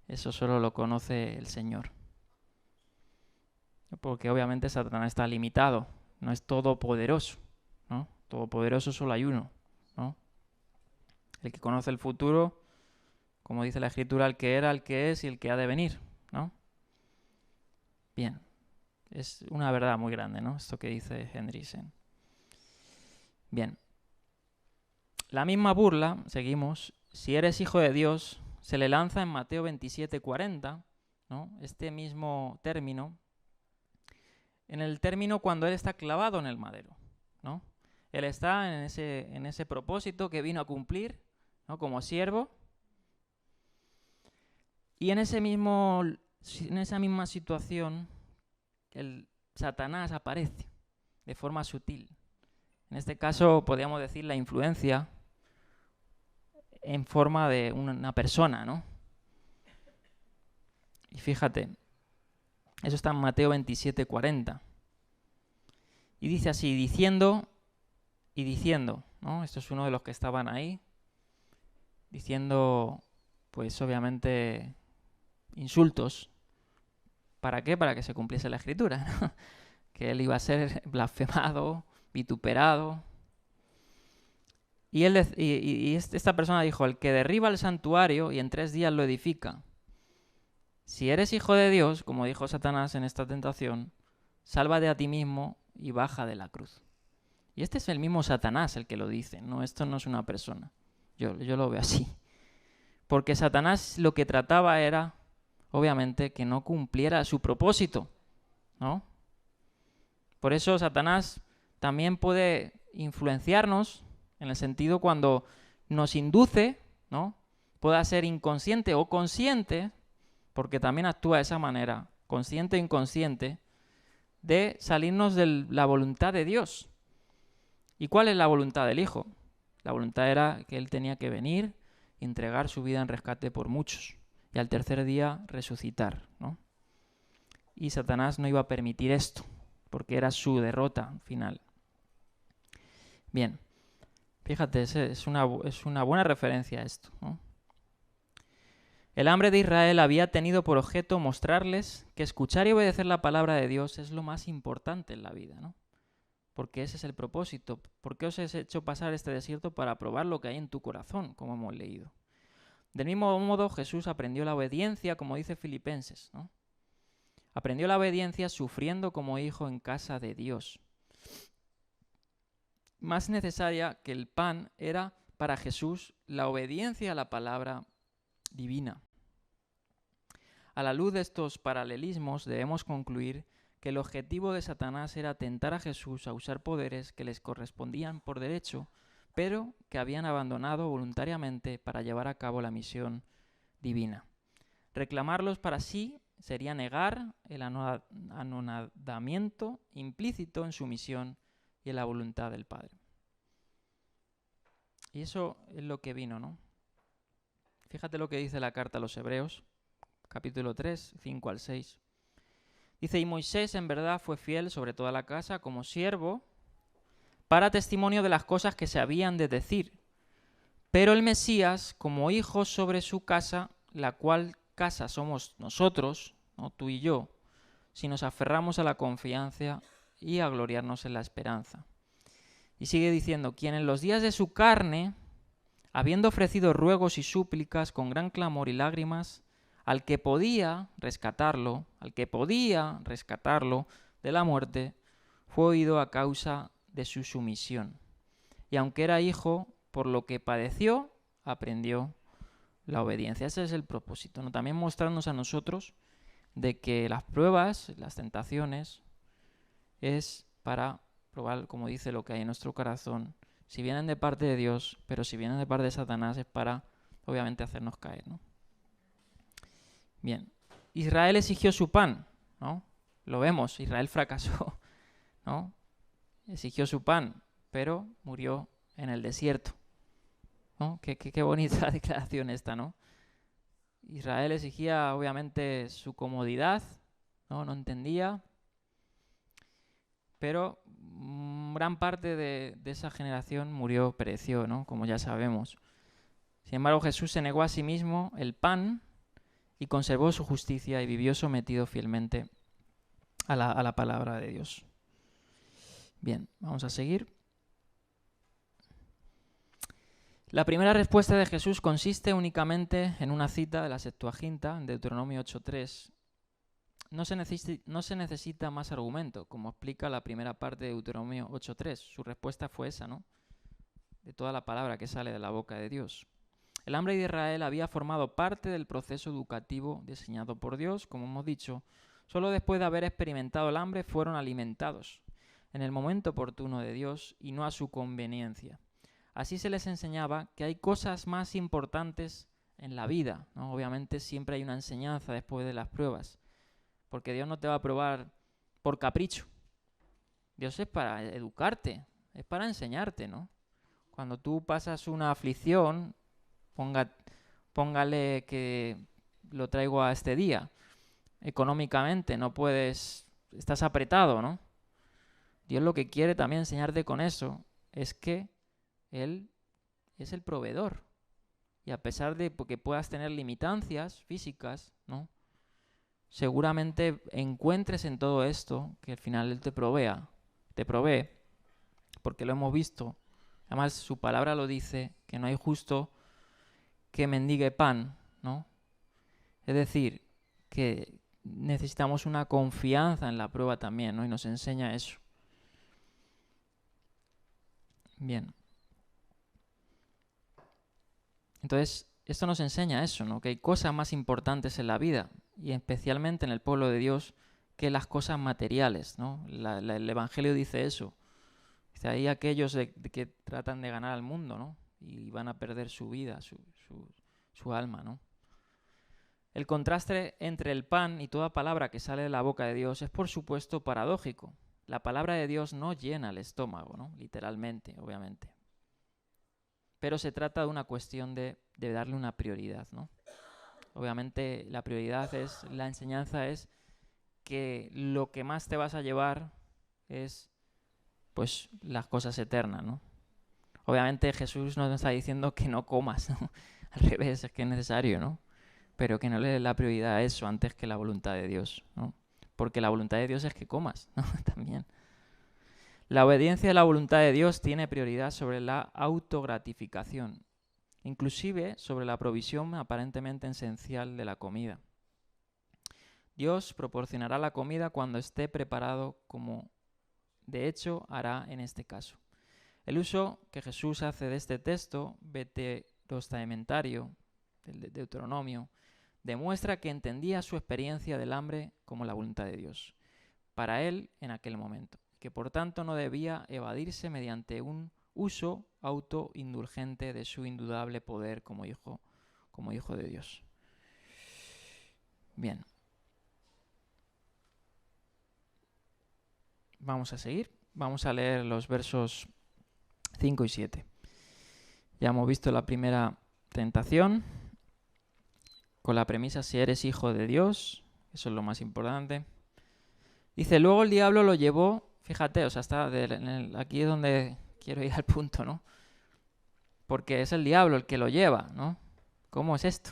Eso solo lo conoce el Señor. Porque obviamente Satanás está limitado, no es todopoderoso, ¿no? Todopoderoso solo hay uno, ¿no? El que conoce el futuro, como dice la Escritura, el que era, el que es y el que ha de venir, ¿no? Bien, es una verdad muy grande, ¿no?, esto que dice Hendrickson. Bien, la misma burla, seguimos, si eres hijo de Dios, se le lanza en Mateo 27:40, ¿no?, este mismo término, en el término cuando él está clavado en el madero, ¿no? Él está en ese propósito que vino a cumplir, ¿no?, como siervo. Y en esa misma situación, el Satanás aparece de forma sutil. En este caso, podríamos decir la influencia en forma de una persona, ¿no? Y fíjate, eso está en Mateo 27:40. Y dice así, diciendo, ¿no? Esto es uno de los que estaban ahí, diciendo, pues obviamente, insultos. ¿Para qué? Para que se cumpliese la Escritura, ¿no? Que él iba a ser blasfemado, vituperado. Y esta persona dijo, el que derriba el santuario y en 3 días lo edifica. Si eres hijo de Dios, como dijo Satanás en esta tentación, sálvate a ti mismo y baja de la cruz. Y este es el mismo Satanás el que lo dice, ¿no? Esto no es una persona. Yo lo veo así. Porque Satanás lo que trataba era, obviamente, que no cumpliera su propósito, ¿no? Por eso Satanás también puede influenciarnos en el sentido cuando nos induce, ¿no? Pueda ser inconsciente o consciente, porque también actúa de esa manera, consciente e inconsciente, de salirnos de la voluntad de Dios. ¿Y cuál es la voluntad del Hijo? La voluntad era que Él tenía que venir y entregar su vida en rescate por muchos y al tercer día resucitar, ¿no? Y Satanás no iba a permitir esto, porque era su derrota final. Bien, fíjate, es una buena referencia a esto, ¿no? El hambre de Israel había tenido por objeto mostrarles que escuchar y obedecer la palabra de Dios es lo más importante en la vida, ¿no? Porque ese es el propósito. ¿Por qué os he hecho pasar este desierto? Para probar lo que hay en tu corazón, como hemos leído. Del mismo modo, Jesús aprendió la obediencia, como dice Filipenses, ¿no? Aprendió la obediencia sufriendo como hijo en casa de Dios. Más necesaria que el pan era para Jesús la obediencia a la palabra divina. A la luz de estos paralelismos debemos concluir que el objetivo de Satanás era tentar a Jesús a usar poderes que les correspondían por derecho, pero que habían abandonado voluntariamente para llevar a cabo la misión divina. Reclamarlos para sí sería negar el anonadamiento implícito en su misión y en la voluntad del Padre. Y eso es lo que vino, ¿no? Fíjate lo que dice la carta a los Hebreos, capítulo 3, 5 al 6. Dice, y Moisés en verdad fue fiel sobre toda la casa como siervo para testimonio de las cosas que se habían de decir, pero el Mesías como hijo sobre su casa, la cual casa somos nosotros, ¿no? Tú y yo, si nos aferramos a la confianza y a gloriarnos en la esperanza. Y sigue diciendo, quien en los días de su carne, habiendo ofrecido ruegos y súplicas con gran clamor y lágrimas, al que podía rescatarlo de la muerte, fue oído a causa de su sumisión. Y aunque era hijo, por lo que padeció, aprendió la obediencia. Ese es el propósito, ¿no? También mostrarnos a nosotros de que las pruebas, las tentaciones, es para probar, como dice, lo que hay en nuestro corazón. Si vienen de parte de Dios, pero si vienen de parte de Satanás es para, obviamente, hacernos caer, ¿no? Bien, Israel exigió su pan, ¿no? Lo vemos, Israel fracasó, ¿no? Exigió su pan, pero murió en el desierto, ¿no? Qué bonita declaración esta, ¿no? Israel exigía, obviamente, su comodidad, ¿no? No entendía, pero gran parte de esa generación murió, pereció, ¿no? Como ya sabemos. Sin embargo, Jesús se negó a sí mismo el pan y conservó su justicia y vivió sometido fielmente a la palabra de Dios. Bien, vamos a seguir. La primera respuesta de Jesús consiste únicamente en una cita de la Septuaginta, en Deuteronomio 8.3. No se necesita más argumento, como explica la primera parte de Deuteronomio 8.3. Su respuesta fue esa, ¿no? De toda la palabra que sale de la boca de Dios. El hambre de Israel había formado parte del proceso educativo diseñado por Dios, como hemos dicho. Solo después de haber experimentado el hambre fueron alimentados, en el momento oportuno de Dios y no a su conveniencia. Así se les enseñaba que hay cosas más importantes en la vida, ¿no? Obviamente siempre hay una enseñanza después de las pruebas, porque Dios no te va a probar por capricho. Dios es para educarte, es para enseñarte, ¿no? Cuando tú pasas una aflicción, póngale que lo traigo a este día. Económicamente no puedes, estás apretado, ¿no? Dios lo que quiere también enseñarte con eso es que Él es el proveedor. Y a pesar de que puedas tener limitancias físicas, ¿no? Seguramente encuentres en todo esto que al final Él te provee, porque lo hemos visto. Además, su palabra lo dice, que no hay justo que mendigue pan, ¿no? Es decir, que necesitamos una confianza en la prueba también, ¿no? Y nos enseña eso. Bien. Entonces, esto nos enseña eso, ¿no? Que hay cosas más importantes en la vida, y especialmente en el pueblo de Dios, que las cosas materiales, ¿no? El Evangelio dice eso. Dice, hay aquellos de que tratan de ganar al mundo, ¿no? Y van a perder su vida, su alma, ¿no? El contraste entre el pan y toda palabra que sale de la boca de Dios es, por supuesto, paradójico. La palabra de Dios no llena el estómago, ¿no? Literalmente, obviamente. Pero se trata de una cuestión de darle una prioridad, ¿no? Obviamente la prioridad es, la enseñanza es que lo que más te vas a llevar es, pues, las cosas eternas, ¿no? Obviamente Jesús nos está diciendo que no comas, ¿no? Al revés, es que es necesario, ¿no? Pero que no le des la prioridad a eso antes que la voluntad de Dios, ¿no? Porque la voluntad de Dios es que comas, ¿no? También. La obediencia a la voluntad de Dios tiene prioridad sobre la autogratificación, inclusive sobre la provisión aparentemente esencial de la comida. Dios proporcionará la comida cuando esté preparado, como de hecho hará en este caso. El uso que Jesús hace de este texto veterostamentario, del Deuteronomio, demuestra que entendía su experiencia del hambre como la voluntad de Dios, para él en aquel momento, que por tanto no debía evadirse mediante un uso autoindulgente de su indudable poder como hijo de Dios. Bien. Vamos a seguir. Vamos a leer los versos 5 y 7. Ya hemos visto la primera tentación con la premisa si eres hijo de Dios. Eso es lo más importante. Dice, luego el diablo lo llevó, fíjate, o sea, está aquí es donde quiero ir al punto, ¿no? Porque es el diablo el que lo lleva, ¿no? ¿Cómo es esto?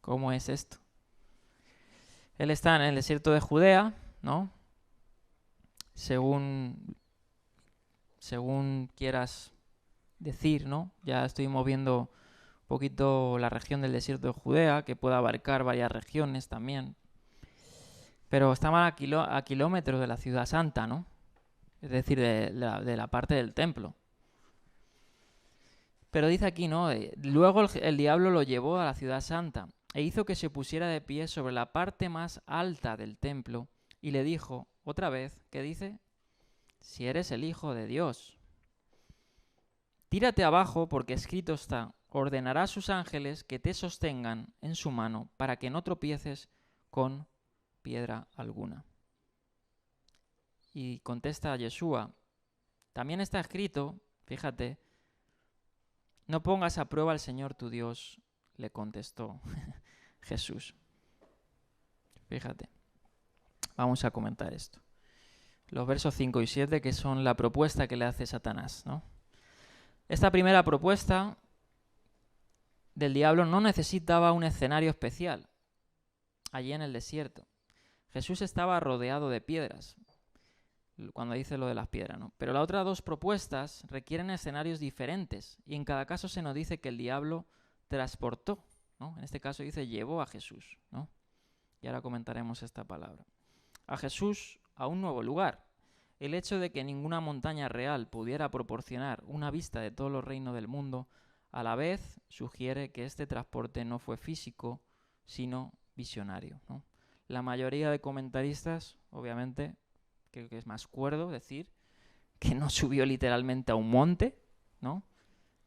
¿Cómo es esto? Él está en el desierto de Judea, ¿no? Según quieras decir, ¿no? Ya estuvimos viendo un poquito la región del desierto de Judea, que puede abarcar varias regiones también. Pero estaban a kilómetros de la ciudad santa, ¿no? Es decir, de la parte del templo. Pero dice aquí, ¿no? Luego el diablo lo llevó a la ciudad santa e hizo que se pusiera de pie sobre la parte más alta del templo y le dijo, otra vez, ¿qué dice? Si eres el Hijo de Dios, tírate abajo porque escrito está, ordenará a sus ángeles que te sostengan en su mano para que no tropieces con piedra alguna. Y contesta Yeshua, también está escrito, fíjate, no pongas a prueba al Señor tu Dios, le contestó Jesús. Fíjate, vamos a comentar esto. Los versos 5 y 7 que son la propuesta que le hace Satanás, ¿no? Esta primera propuesta del diablo no necesitaba un escenario especial allí en el desierto. Jesús estaba rodeado de piedras, cuando dice lo de las piedras, ¿no? Pero las otras dos propuestas requieren escenarios diferentes y en cada caso se nos dice que el diablo transportó, ¿no? En este caso dice llevó a Jesús, ¿no? Y ahora comentaremos esta palabra. A Jesús a un nuevo lugar. El hecho de que ninguna montaña real pudiera proporcionar una vista de todos los reinos del mundo, a la vez sugiere que este transporte no fue físico, sino visionario, ¿no? La mayoría de comentaristas, obviamente, creo que es más cuerdo decir que no subió literalmente a un monte, ¿no?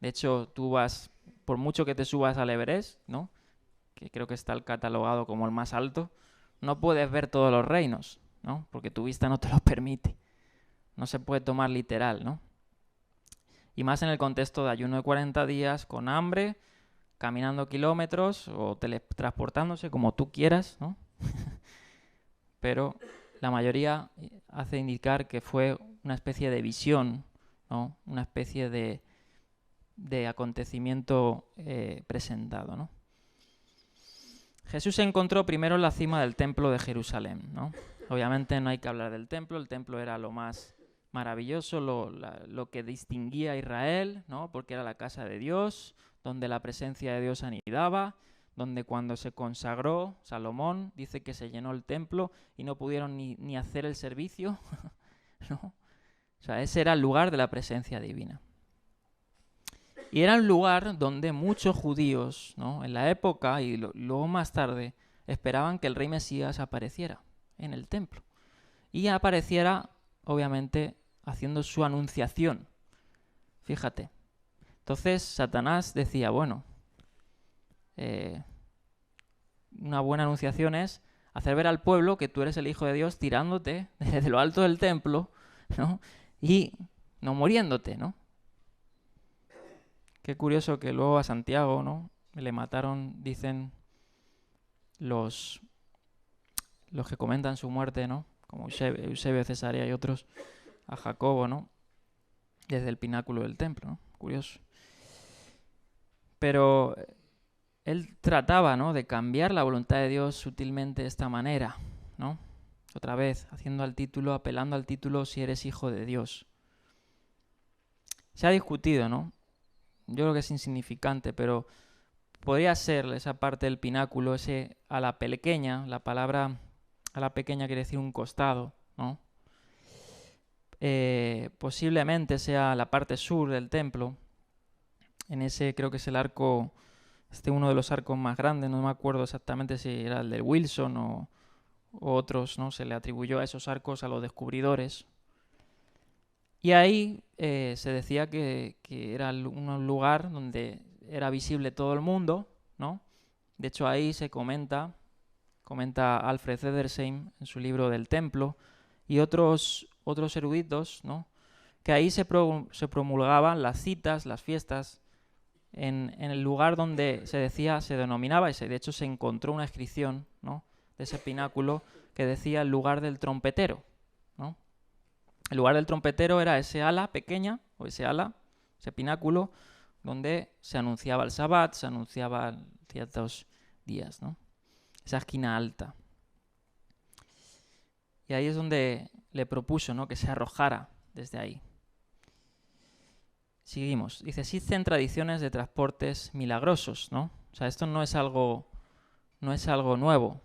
De hecho, tú vas, por mucho que te subas al Everest, ¿no? Que creo que está catalogado como el más alto, no puedes ver todos los reinos, ¿no? Porque tu vista no te lo permite. No se puede tomar literal, ¿no? Y más en el contexto de ayuno de 40 días, con hambre, caminando kilómetros o teletransportándose, como tú quieras, ¿no? Pero la mayoría hace indicar que fue una especie de visión, ¿no? Una especie de acontecimiento presentado, ¿no? Jesús se encontró primero en la cima del templo de Jerusalén, ¿no? Obviamente no hay que hablar del templo, el templo era lo más maravilloso, lo que distinguía a Israel, ¿no? Porque era la casa de Dios, donde la presencia de Dios anidaba, donde cuando se consagró Salomón, dice que se llenó el templo y no pudieron ni hacer el servicio, ¿no? O sea, ese era el lugar de la presencia divina. Y era un lugar donde muchos judíos, ¿no?, en la época y luego más tarde, esperaban que el rey Mesías apareciera en el templo. Y apareciera, obviamente, haciendo su anunciación. Fíjate. Entonces Satanás decía, bueno, una buena anunciación es hacer ver al pueblo que tú eres el Hijo de Dios tirándote desde lo alto del templo, ¿no?, y no muriéndote, ¿no? Qué curioso que luego a Santiago, ¿no?, le mataron, dicen los que comentan su muerte, ¿no?, como Eusebio de Cesarea y otros, a Jacobo, ¿no?, desde el pináculo del templo, ¿no? Curioso. Pero él trataba, ¿no?, de cambiar la voluntad de Dios sutilmente de esta manera, ¿no? Otra vez, apelando al título si eres hijo de Dios. Se ha discutido, ¿no? Yo creo que es insignificante, pero podría ser esa parte del pináculo, ese a la pequeña, la palabra a la pequeña quiere decir un costado, ¿no? Posiblemente sea la parte sur del templo. En ese creo que es el arco, uno de los arcos más grandes, no me acuerdo exactamente si era el del Wilson o otros, ¿no? Se le atribuyó a esos arcos a los descubridores. Y ahí se decía que era un lugar donde era visible todo el mundo, ¿no? De hecho ahí se comenta Alfred Edersheim en su libro del templo y otros eruditos, ¿no?, que ahí se promulgaban las citas, las fiestas, en el lugar donde se denominaba, y de hecho se encontró una inscripción, ¿no?, de ese pináculo que decía el lugar del trompetero, ¿no? El lugar del trompetero era ese ala pequeña, o ese pináculo, donde se anunciaba el Sabbat, se anunciaban ciertos días, ¿no? Esa esquina alta. Y ahí es donde le propuso, ¿no?, que se arrojara desde ahí. Seguimos. Dice, existen tradiciones de transportes milagrosos, ¿no? O sea, esto no es algo nuevo,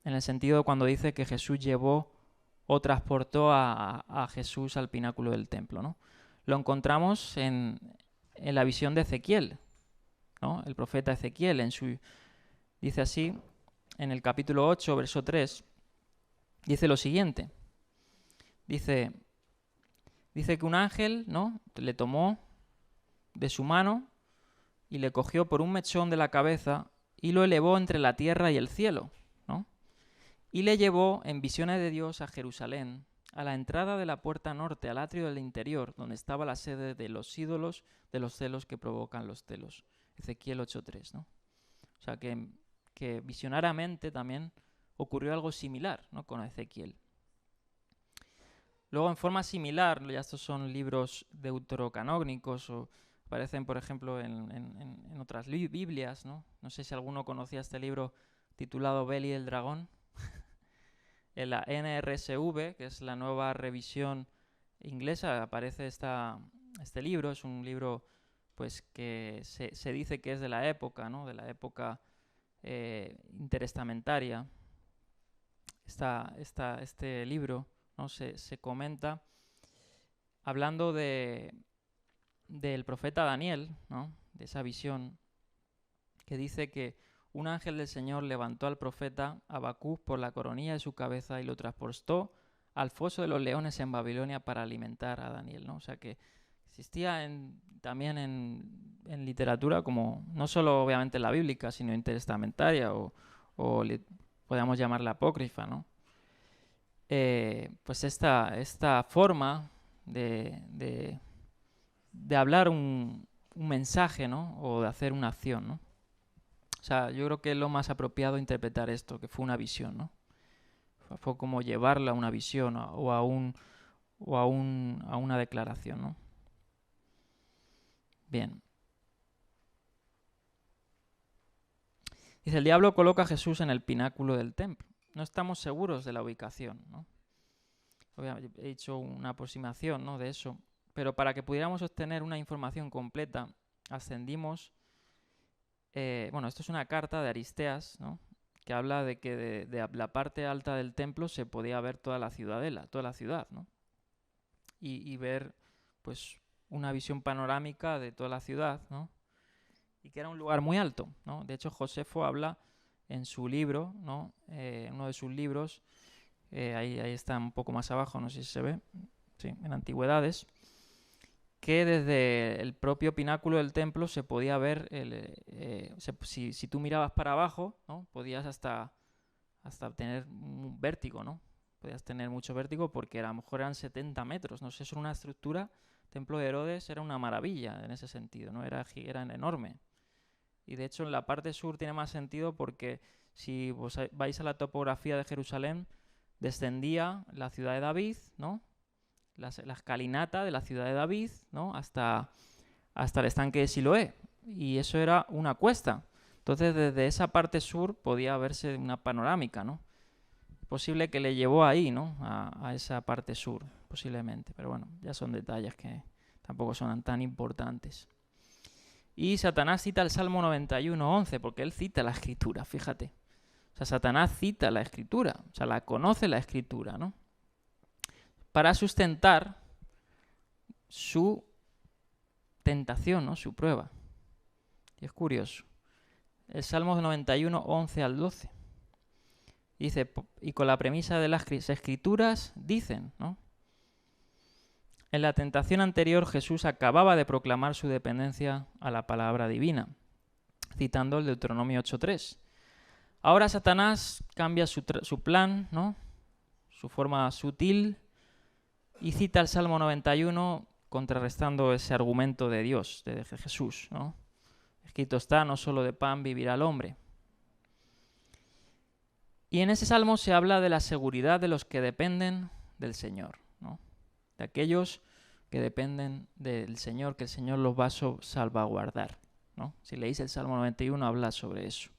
en el sentido cuando dice que Jesús llevó o transportó a Jesús al pináculo del templo, ¿no? Lo encontramos en la visión de Ezequiel, ¿no? El profeta Ezequiel dice así, en el capítulo 8, verso 3, dice lo siguiente. Dice que un ángel, ¿no?, le tomó de su mano y le cogió por un mechón de la cabeza y lo elevó entre la tierra y el cielo, ¿no? Y le llevó en visiones de Dios a Jerusalén, a la entrada de la puerta norte, al atrio del interior, donde estaba la sede de los ídolos, de los celos que provocan los celos. Ezequiel 8.3, ¿no? O sea que visionariamente también ocurrió algo similar, ¿no?, con Ezequiel. Luego, en forma similar, ya estos son libros deuterocanónicos o aparecen, por ejemplo, en otras Biblias, ¿no? No sé si alguno conocía este libro titulado Bel y el dragón. En la NRSV, que es la nueva revisión inglesa, aparece este libro. Es un libro, pues, que se dice que es de la época, ¿no?, de la época interestamentaria. Este libro, ¿no?, se comenta hablando del profeta Daniel, ¿no?, de esa visión, que dice que un ángel del Señor levantó al profeta Habacuc por la coronilla de su cabeza y lo transportó al foso de los leones en Babilonia para alimentar a Daniel, ¿no? O sea que existía también en literatura, como no solo obviamente la bíblica, sino intertestamentaria o podríamos llamarla apócrifa, ¿no? Pues esta forma de hablar un mensaje, ¿no?, o de hacer una acción, ¿no? O sea, yo creo que es lo más apropiado interpretar esto, que fue una visión, ¿no? Fue como llevarla a una visión o a una declaración, ¿no? Bien. Dice, el diablo coloca a Jesús en el pináculo del templo. No estamos seguros de la ubicación, ¿no? Obviamente, he hecho una aproximación, ¿no?, de eso. Pero para que pudiéramos obtener una información completa, ascendimos. Esto es una carta de Aristeas, ¿no?, que habla de que de la parte alta del templo se podía ver toda la ciudadela, toda la ciudad, ¿no? Y ver, pues, una visión panorámica de toda la ciudad, ¿no? Y que era un lugar muy alto, ¿no? De hecho, Josefo habla en su libro, ¿no? Uno de sus libros, ahí está un poco más abajo, no sé si se ve, sí, en Antigüedades, que desde el propio pináculo del templo se podía ver, si tú mirabas para abajo, ¿no? Podías hasta tener un vértigo, ¿no? Podías tener mucho vértigo porque a lo mejor eran 70 metros, no sé, es una estructura. El templo de Herodes era una maravilla en ese sentido, ¿no? Era enorme. Y de hecho en la parte sur tiene más sentido porque si vos vais a la topografía de Jerusalén, descendía la ciudad de David, ¿no? La escalinata de la ciudad de David, ¿no? hasta el estanque de Siloé. Y eso era una cuesta. Entonces desde esa parte sur podía verse una panorámica, ¿no? Posible que le llevó ahí, ¿no? A esa parte sur, posiblemente. Pero bueno, ya son detalles que tampoco son tan importantes. Y Satanás cita el Salmo 91:11, porque él cita la Escritura, fíjate. O sea, Satanás cita la Escritura, o sea, la conoce la Escritura, ¿no? Para sustentar su tentación, ¿no? Su prueba. Y es curioso. El Salmo 91:11 al 12. Dice, y con la premisa de las Escrituras, dicen, ¿no? En la tentación anterior Jesús acababa de proclamar su dependencia a la palabra divina, citando el Deuteronomio 8:3. Ahora Satanás cambia su plan, ¿no? Su forma sutil, y cita el Salmo 91 contrarrestando ese argumento de Dios, de Jesús, ¿no? Escrito está, no solo de pan vivirá el hombre. Y en ese salmo se habla de la seguridad de los que dependen del Señor, ¿no? De aquellos que dependen del Señor, que el Señor los va a salvaguardar, ¿no? Si leéis el Salmo 91 habla sobre eso.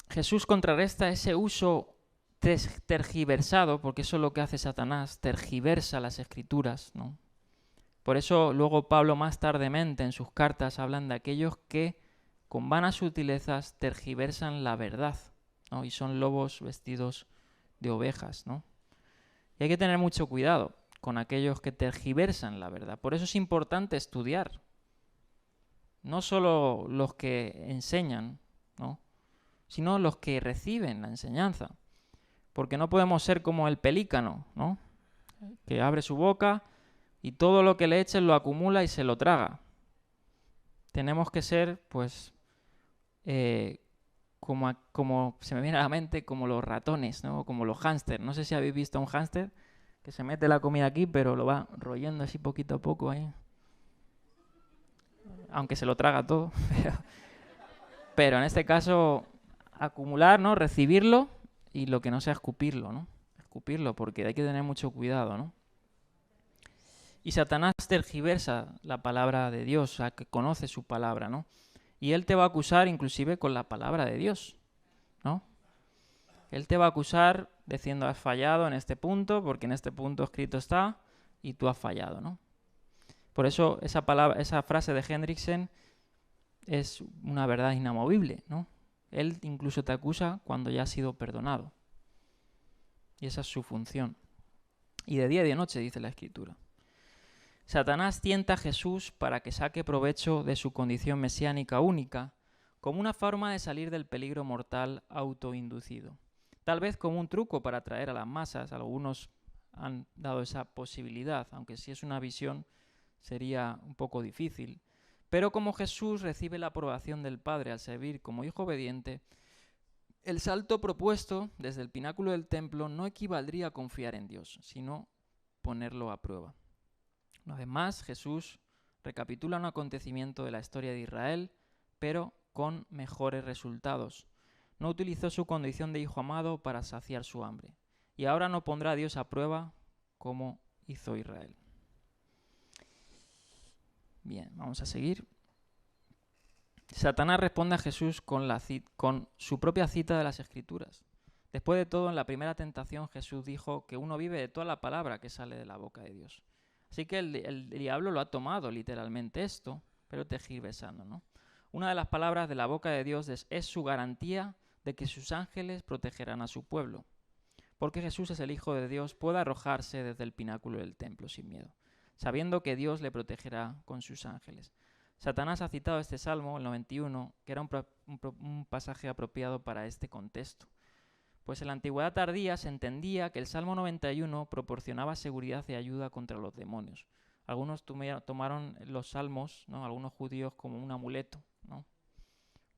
Jesús contrarresta ese uso tergiversado, porque eso es lo que hace Satanás, tergiversa las Escrituras, ¿no? Por eso luego Pablo más tardemente en sus cartas hablan de aquellos que con vanas sutilezas tergiversan la verdad, ¿no? Y son lobos vestidos de ovejas, ¿no? Y hay que tener mucho cuidado con aquellos que tergiversan la verdad. Por eso es importante estudiar. No solo los que enseñan, ¿no? Sino los que reciben la enseñanza. Porque no podemos ser como el pelícano, ¿no? Que abre su boca y todo lo que le echen lo acumula y se lo traga. Tenemos que ser, pues, como se me viene a la mente, como los ratones, ¿no? Como los hámster. No sé si habéis visto a un hámster que se mete la comida aquí, pero lo va royendo así poquito a poco ahí. Aunque se lo traga todo. Pero en este caso, acumular, ¿no? Recibirlo y lo que no sea escupirlo, ¿no? Escupirlo, porque hay que tener mucho cuidado, ¿no? Y Satanás tergiversa la palabra de Dios, o sea, que conoce su palabra, ¿no? Y él te va a acusar inclusive con la palabra de Dios, ¿no? Él te va a acusar diciendo has fallado en este punto, porque en este punto escrito está, y tú has fallado, ¿no? Por eso esa frase de Hendriksen es una verdad inamovible, ¿no? Él incluso te acusa cuando ya has sido perdonado. Y esa es su función. Y de día y de noche, dice la Escritura. Satanás tienta a Jesús para que saque provecho de su condición mesiánica única, como una forma de salir del peligro mortal autoinducido. Tal vez como un truco para atraer a las masas. Algunos han dado esa posibilidad, aunque si es una visión sería un poco difícil. Pero como Jesús recibe la aprobación del Padre al servir como hijo obediente, el salto propuesto desde el pináculo del templo no equivaldría a confiar en Dios, sino ponerlo a prueba. Una vez más, Jesús recapitula un acontecimiento de la historia de Israel, pero con mejores resultados. No utilizó su condición de hijo amado para saciar su hambre. Y ahora no pondrá a Dios a prueba como hizo Israel. Bien, vamos a seguir. Satanás responde a Jesús con su propia cita de las Escrituras. Después de todo, en la primera tentación Jesús dijo que uno vive de toda la palabra que sale de la boca de Dios. Así que el diablo lo ha tomado literalmente esto, pero tergiversando, ¿no? Una de las palabras de la boca de Dios es su garantía de que sus ángeles protegerán a su pueblo. porque Jesús es el Hijo de Dios, pueda arrojarse desde el pináculo del templo sin miedo, sabiendo que Dios le protegerá con sus ángeles. Satanás ha citado este salmo, el 91, que era un pasaje apropiado para este contexto. Pues en la antigüedad tardía se entendía que el Salmo 91 proporcionaba seguridad y ayuda contra los demonios. Algunos tomaron los salmos, ¿no?, algunos judíos, como un amuleto, ¿no?,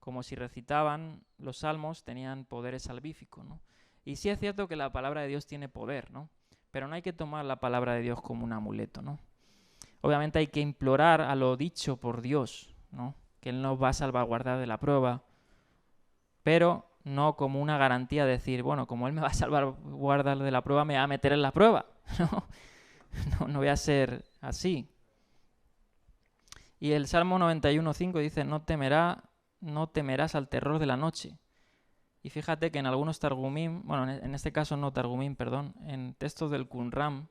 como si recitaban los salmos tenían poderes salvíficos, ¿no? Y sí es cierto que la palabra de Dios tiene poder, ¿no?, pero no hay que tomar la palabra de Dios como un amuleto, ¿no? Obviamente hay que implorar a lo dicho por Dios, ¿no?, que Él nos va a salvaguardar de la prueba, pero no como una garantía de decir, bueno, como Él me va a salvaguardar de la prueba, me va a meter en la prueba. No voy a ser así. Y el Salmo 91.5 dice, no temerás al terror de la noche. Y fíjate que en algunos Targumim, bueno, en este caso no Targumim, perdón, en textos del Qumran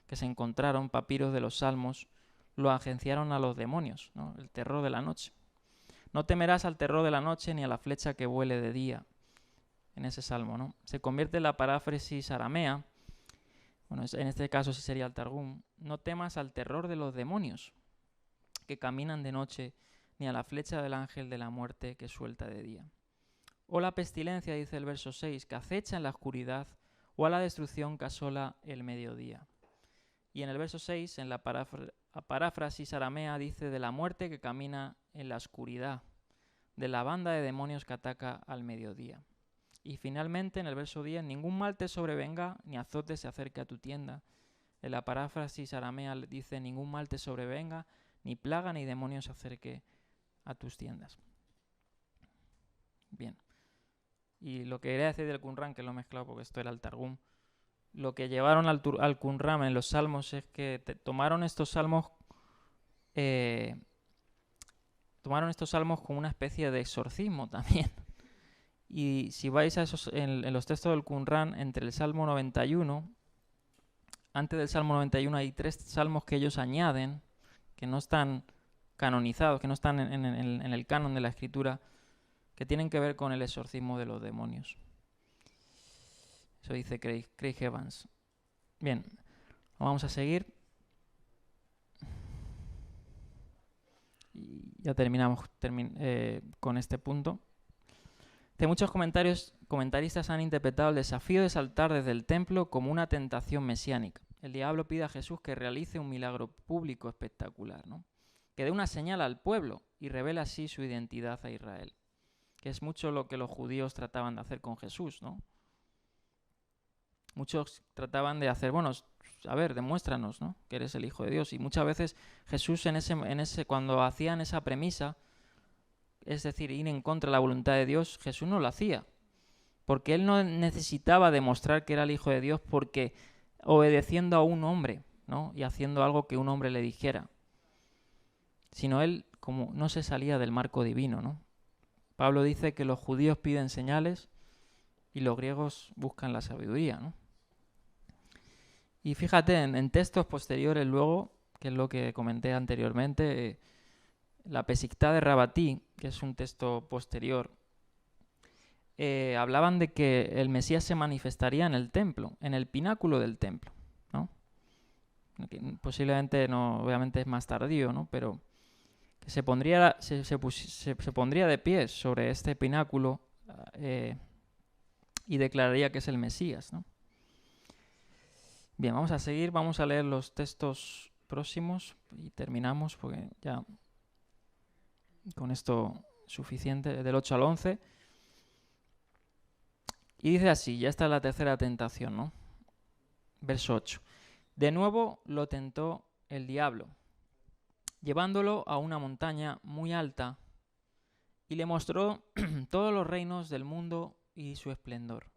que se encontraron, papiros de los Salmos, lo agenciaron a los demonios, ¿no?, el terror de la noche. No temerás al terror de la noche ni a la flecha que vuele de día. En ese salmo, ¿no? Se convierte en la paráfrasis aramea, bueno, en este caso sí sería el Targum, no temas al terror de los demonios que caminan de noche, ni a la flecha del ángel de la muerte que suelta de día. O la pestilencia, dice el verso 6, que acecha en la oscuridad, o a la destrucción que asola el mediodía. Y en el verso 6, en la paráfrasis aramea, dice de la muerte que camina en la oscuridad, de la banda de demonios que ataca al mediodía. Y finalmente, en el verso 10, ningún mal te sobrevenga, ni azote se acerque a tu tienda. En la paráfrasis aramea dice, ningún mal te sobrevenga, ni plaga ni demonio se acerque a tus tiendas. Bien. Y lo que quería decir del Qumran, que lo he mezclado porque esto era el Targum, lo que llevaron al Qumran en los salmos es que tomaron estos salmos como una especie de exorcismo también. Y si vais a esos, en los textos del Qumran, entre el Salmo 91, antes del Salmo 91 hay 3 salmos que ellos añaden, que no están canonizados, que no están en el canon de la Escritura, que tienen que ver con el exorcismo de los demonios. Eso dice Craig Evans. Bien, vamos a seguir. Y ya terminamos con este punto. Muchos comentaristas han interpretado el desafío de saltar desde el templo como una tentación mesiánica. El diablo pide a Jesús que realice un milagro público espectacular, ¿no?, que dé una señal al pueblo y revele así su identidad a Israel, que es mucho lo que los judíos trataban de hacer con Jesús, ¿no? Muchos trataban de hacer, bueno, a ver, demuéstranos, ¿no?, que eres el Hijo de Dios. Y muchas veces Jesús cuando hacían esa premisa, es decir, ir en contra de la voluntad de Dios, Jesús no lo hacía, porque Él no necesitaba demostrar que era el Hijo de Dios porque obedeciendo a un hombre, ¿no?, y haciendo algo que un hombre le dijera, sino Él como no se salía del marco divino, ¿no? Pablo dice que los judíos piden señales y los griegos buscan la sabiduría, ¿no? Y fíjate, en textos posteriores luego, que es lo que comenté anteriormente, la Pesictá de Rabatí, que es un texto posterior, hablaban de que el Mesías se manifestaría en el templo, en el pináculo del templo, ¿no? Que posiblemente no, obviamente es más tardío, ¿no?, pero que se pondría de pie sobre este pináculo y declararía que es el Mesías, ¿no? Bien, vamos a seguir, vamos a leer los textos próximos y terminamos porque ya con esto suficiente, del 8 al 11. Y dice así, ya está la tercera tentación, ¿no? Verso 8. De nuevo lo tentó el diablo, llevándolo a una montaña muy alta, y le mostró todos los reinos del mundo y su esplendor.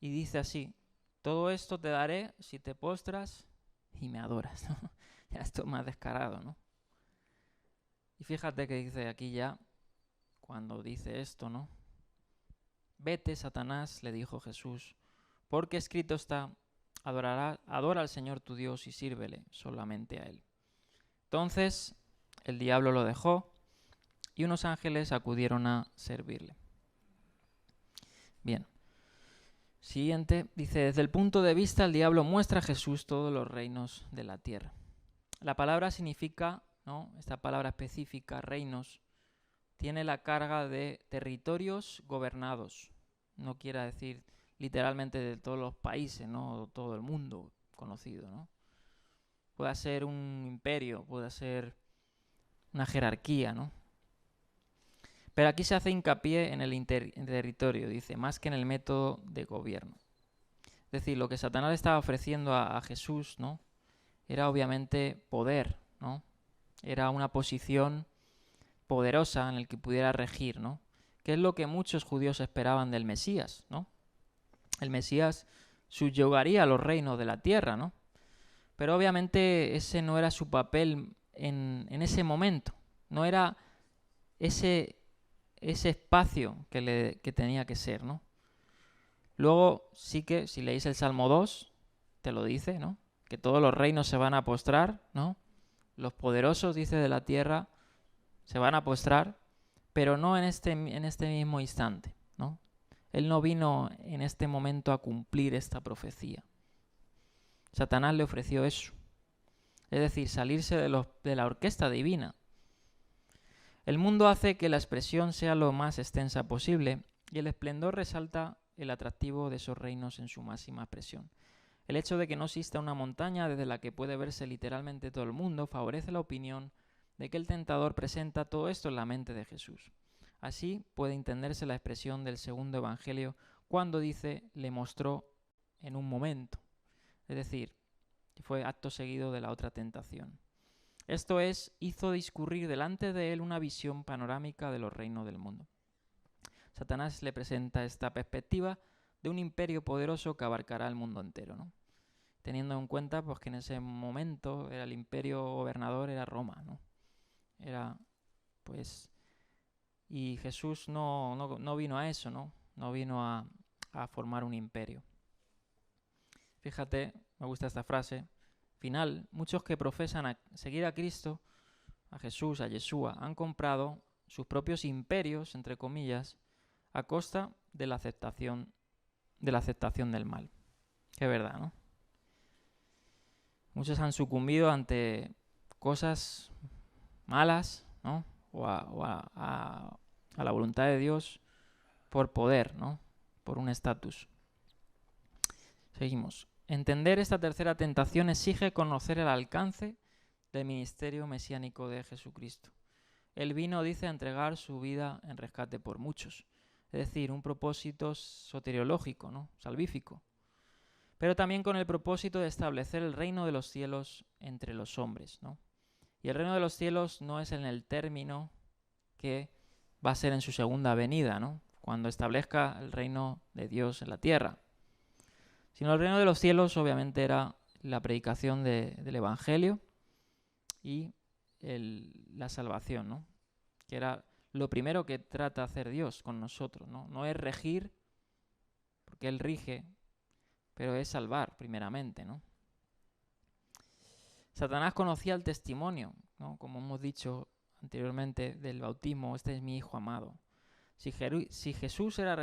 Y dice así, todo esto te daré si te postras y me adoras, ¿no? Ya esto es más descarado, ¿no? Y fíjate que dice aquí ya, cuando dice esto, ¿no? Vete, Satanás, le dijo Jesús, porque escrito está, adora al Señor tu Dios y sírvele solamente a Él. Entonces el diablo lo dejó y unos ángeles acudieron a servirle. Bien. Siguiente, dice, desde el punto de vista el diablo muestra a Jesús todos los reinos de la tierra. La palabra significa, ¿no? Esta palabra específica, reinos, tiene la carga de territorios gobernados. No quiere decir literalmente de todos los países, ¿no? O todo el mundo conocido, ¿no? Puede ser un imperio, puede ser una jerarquía, ¿no? Pero aquí se hace hincapié en el territorio, dice, más que en el método de gobierno. Es decir, lo que Satanás le estaba ofreciendo a Jesús, ¿no? Era obviamente poder, ¿no? Era una posición poderosa en el que pudiera regir, ¿no? Que es lo que muchos judíos esperaban del Mesías, ¿no? El Mesías subyugaría a los reinos de la tierra, ¿no? Pero obviamente ese no era su papel en ese momento. No era ese espacio que tenía que ser, ¿no? Luego sí que, si leéis el Salmo 2, te lo dice, ¿no? Que todos los reinos se van a postrar, ¿no? Los poderosos, dice, de la tierra se van a postrar, pero no en este mismo instante, ¿no? Él no vino en este momento a cumplir esta profecía. Satanás le ofreció eso. Es decir, salirse de la orquesta divina. El mundo hace que la expresión sea lo más extensa posible y el esplendor resalta el atractivo de esos reinos en su máxima expresión. El hecho de que no exista una montaña desde la que puede verse literalmente todo el mundo favorece la opinión de que el tentador presenta todo esto en la mente de Jesús. Así puede entenderse la expresión del segundo evangelio cuando dice le mostró en un momento. Es decir, que fue acto seguido de la otra tentación. Esto es, hizo discurrir delante de él una visión panorámica de los reinos del mundo. Satanás le presenta esta perspectiva de un imperio poderoso que abarcará el mundo entero, ¿no? Teniendo en cuenta pues, que en ese momento el imperio gobernador era Roma, ¿no? Era, pues, y Jesús no vino a eso, ¿no? No vino a formar un imperio. Fíjate, me gusta esta frase final. Muchos que profesan seguir a Cristo, a Jesús, a Yeshua, han comprado sus propios imperios, entre comillas, a costa de la aceptación del mal. Qué verdad, ¿no? Muchos han sucumbido ante cosas malas, ¿no? O a la voluntad de Dios por poder, ¿no? Por un estatus. Seguimos. Entender esta tercera tentación exige conocer el alcance del ministerio mesiánico de Jesucristo. Él vino, dice, a entregar su vida en rescate por muchos. Es decir, un propósito soteriológico, ¿no? Salvífico. Pero también con el propósito de establecer el reino de los cielos entre los hombres, ¿no? Y el reino de los cielos no es en el término que va a ser en su segunda venida, ¿no? Cuando establezca el reino de Dios en la tierra. Sino el reino de los cielos obviamente era la predicación del Evangelio y la salvación, ¿no? Que era lo primero que trata de hacer Dios con nosotros, ¿no? No es regir, porque Él rige, pero es salvar primeramente, ¿no? Satanás conocía el testimonio, ¿no? Como hemos dicho anteriormente, del bautismo, este es mi Hijo amado. Si Jesús era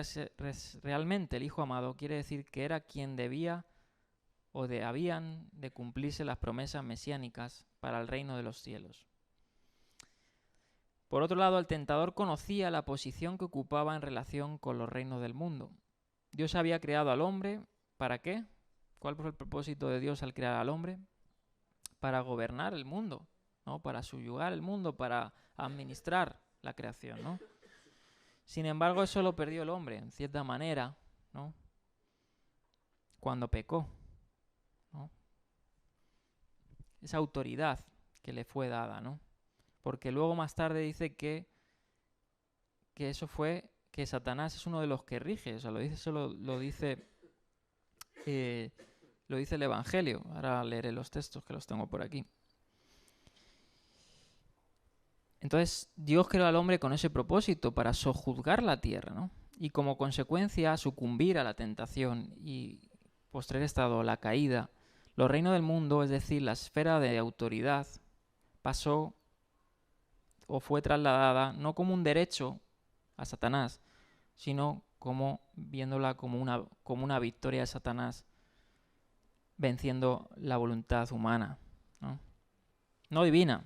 realmente el Hijo amado, quiere decir que era quien debía o habían de cumplirse las promesas mesiánicas para el reino de los cielos. Por otro lado, el tentador conocía la posición que ocupaba en relación con los reinos del mundo. Dios había creado al hombre, ¿para qué? ¿Cuál fue el propósito de Dios al crear al hombre? Para gobernar el mundo, ¿no? Para subyugar el mundo, para administrar la creación, ¿no? Sin embargo, eso lo perdió el hombre, en cierta manera, ¿no? Cuando pecó, ¿no? Esa autoridad que le fue dada, ¿no? Porque luego más tarde dice que eso fue, que Satanás es uno de los que rige, o sea, lo dice el Evangelio. Ahora leeré los textos que los tengo por aquí. Entonces, Dios creó al hombre con ese propósito, para sojuzgar la tierra, ¿no? Y como consecuencia, sucumbir a la tentación y postrer estado, la caída. Los reinos del mundo, es decir, la esfera de autoridad, pasó o fue trasladada no como un derecho a Satanás, sino viéndola como una victoria de Satanás venciendo la voluntad humana, ¿no? No divina,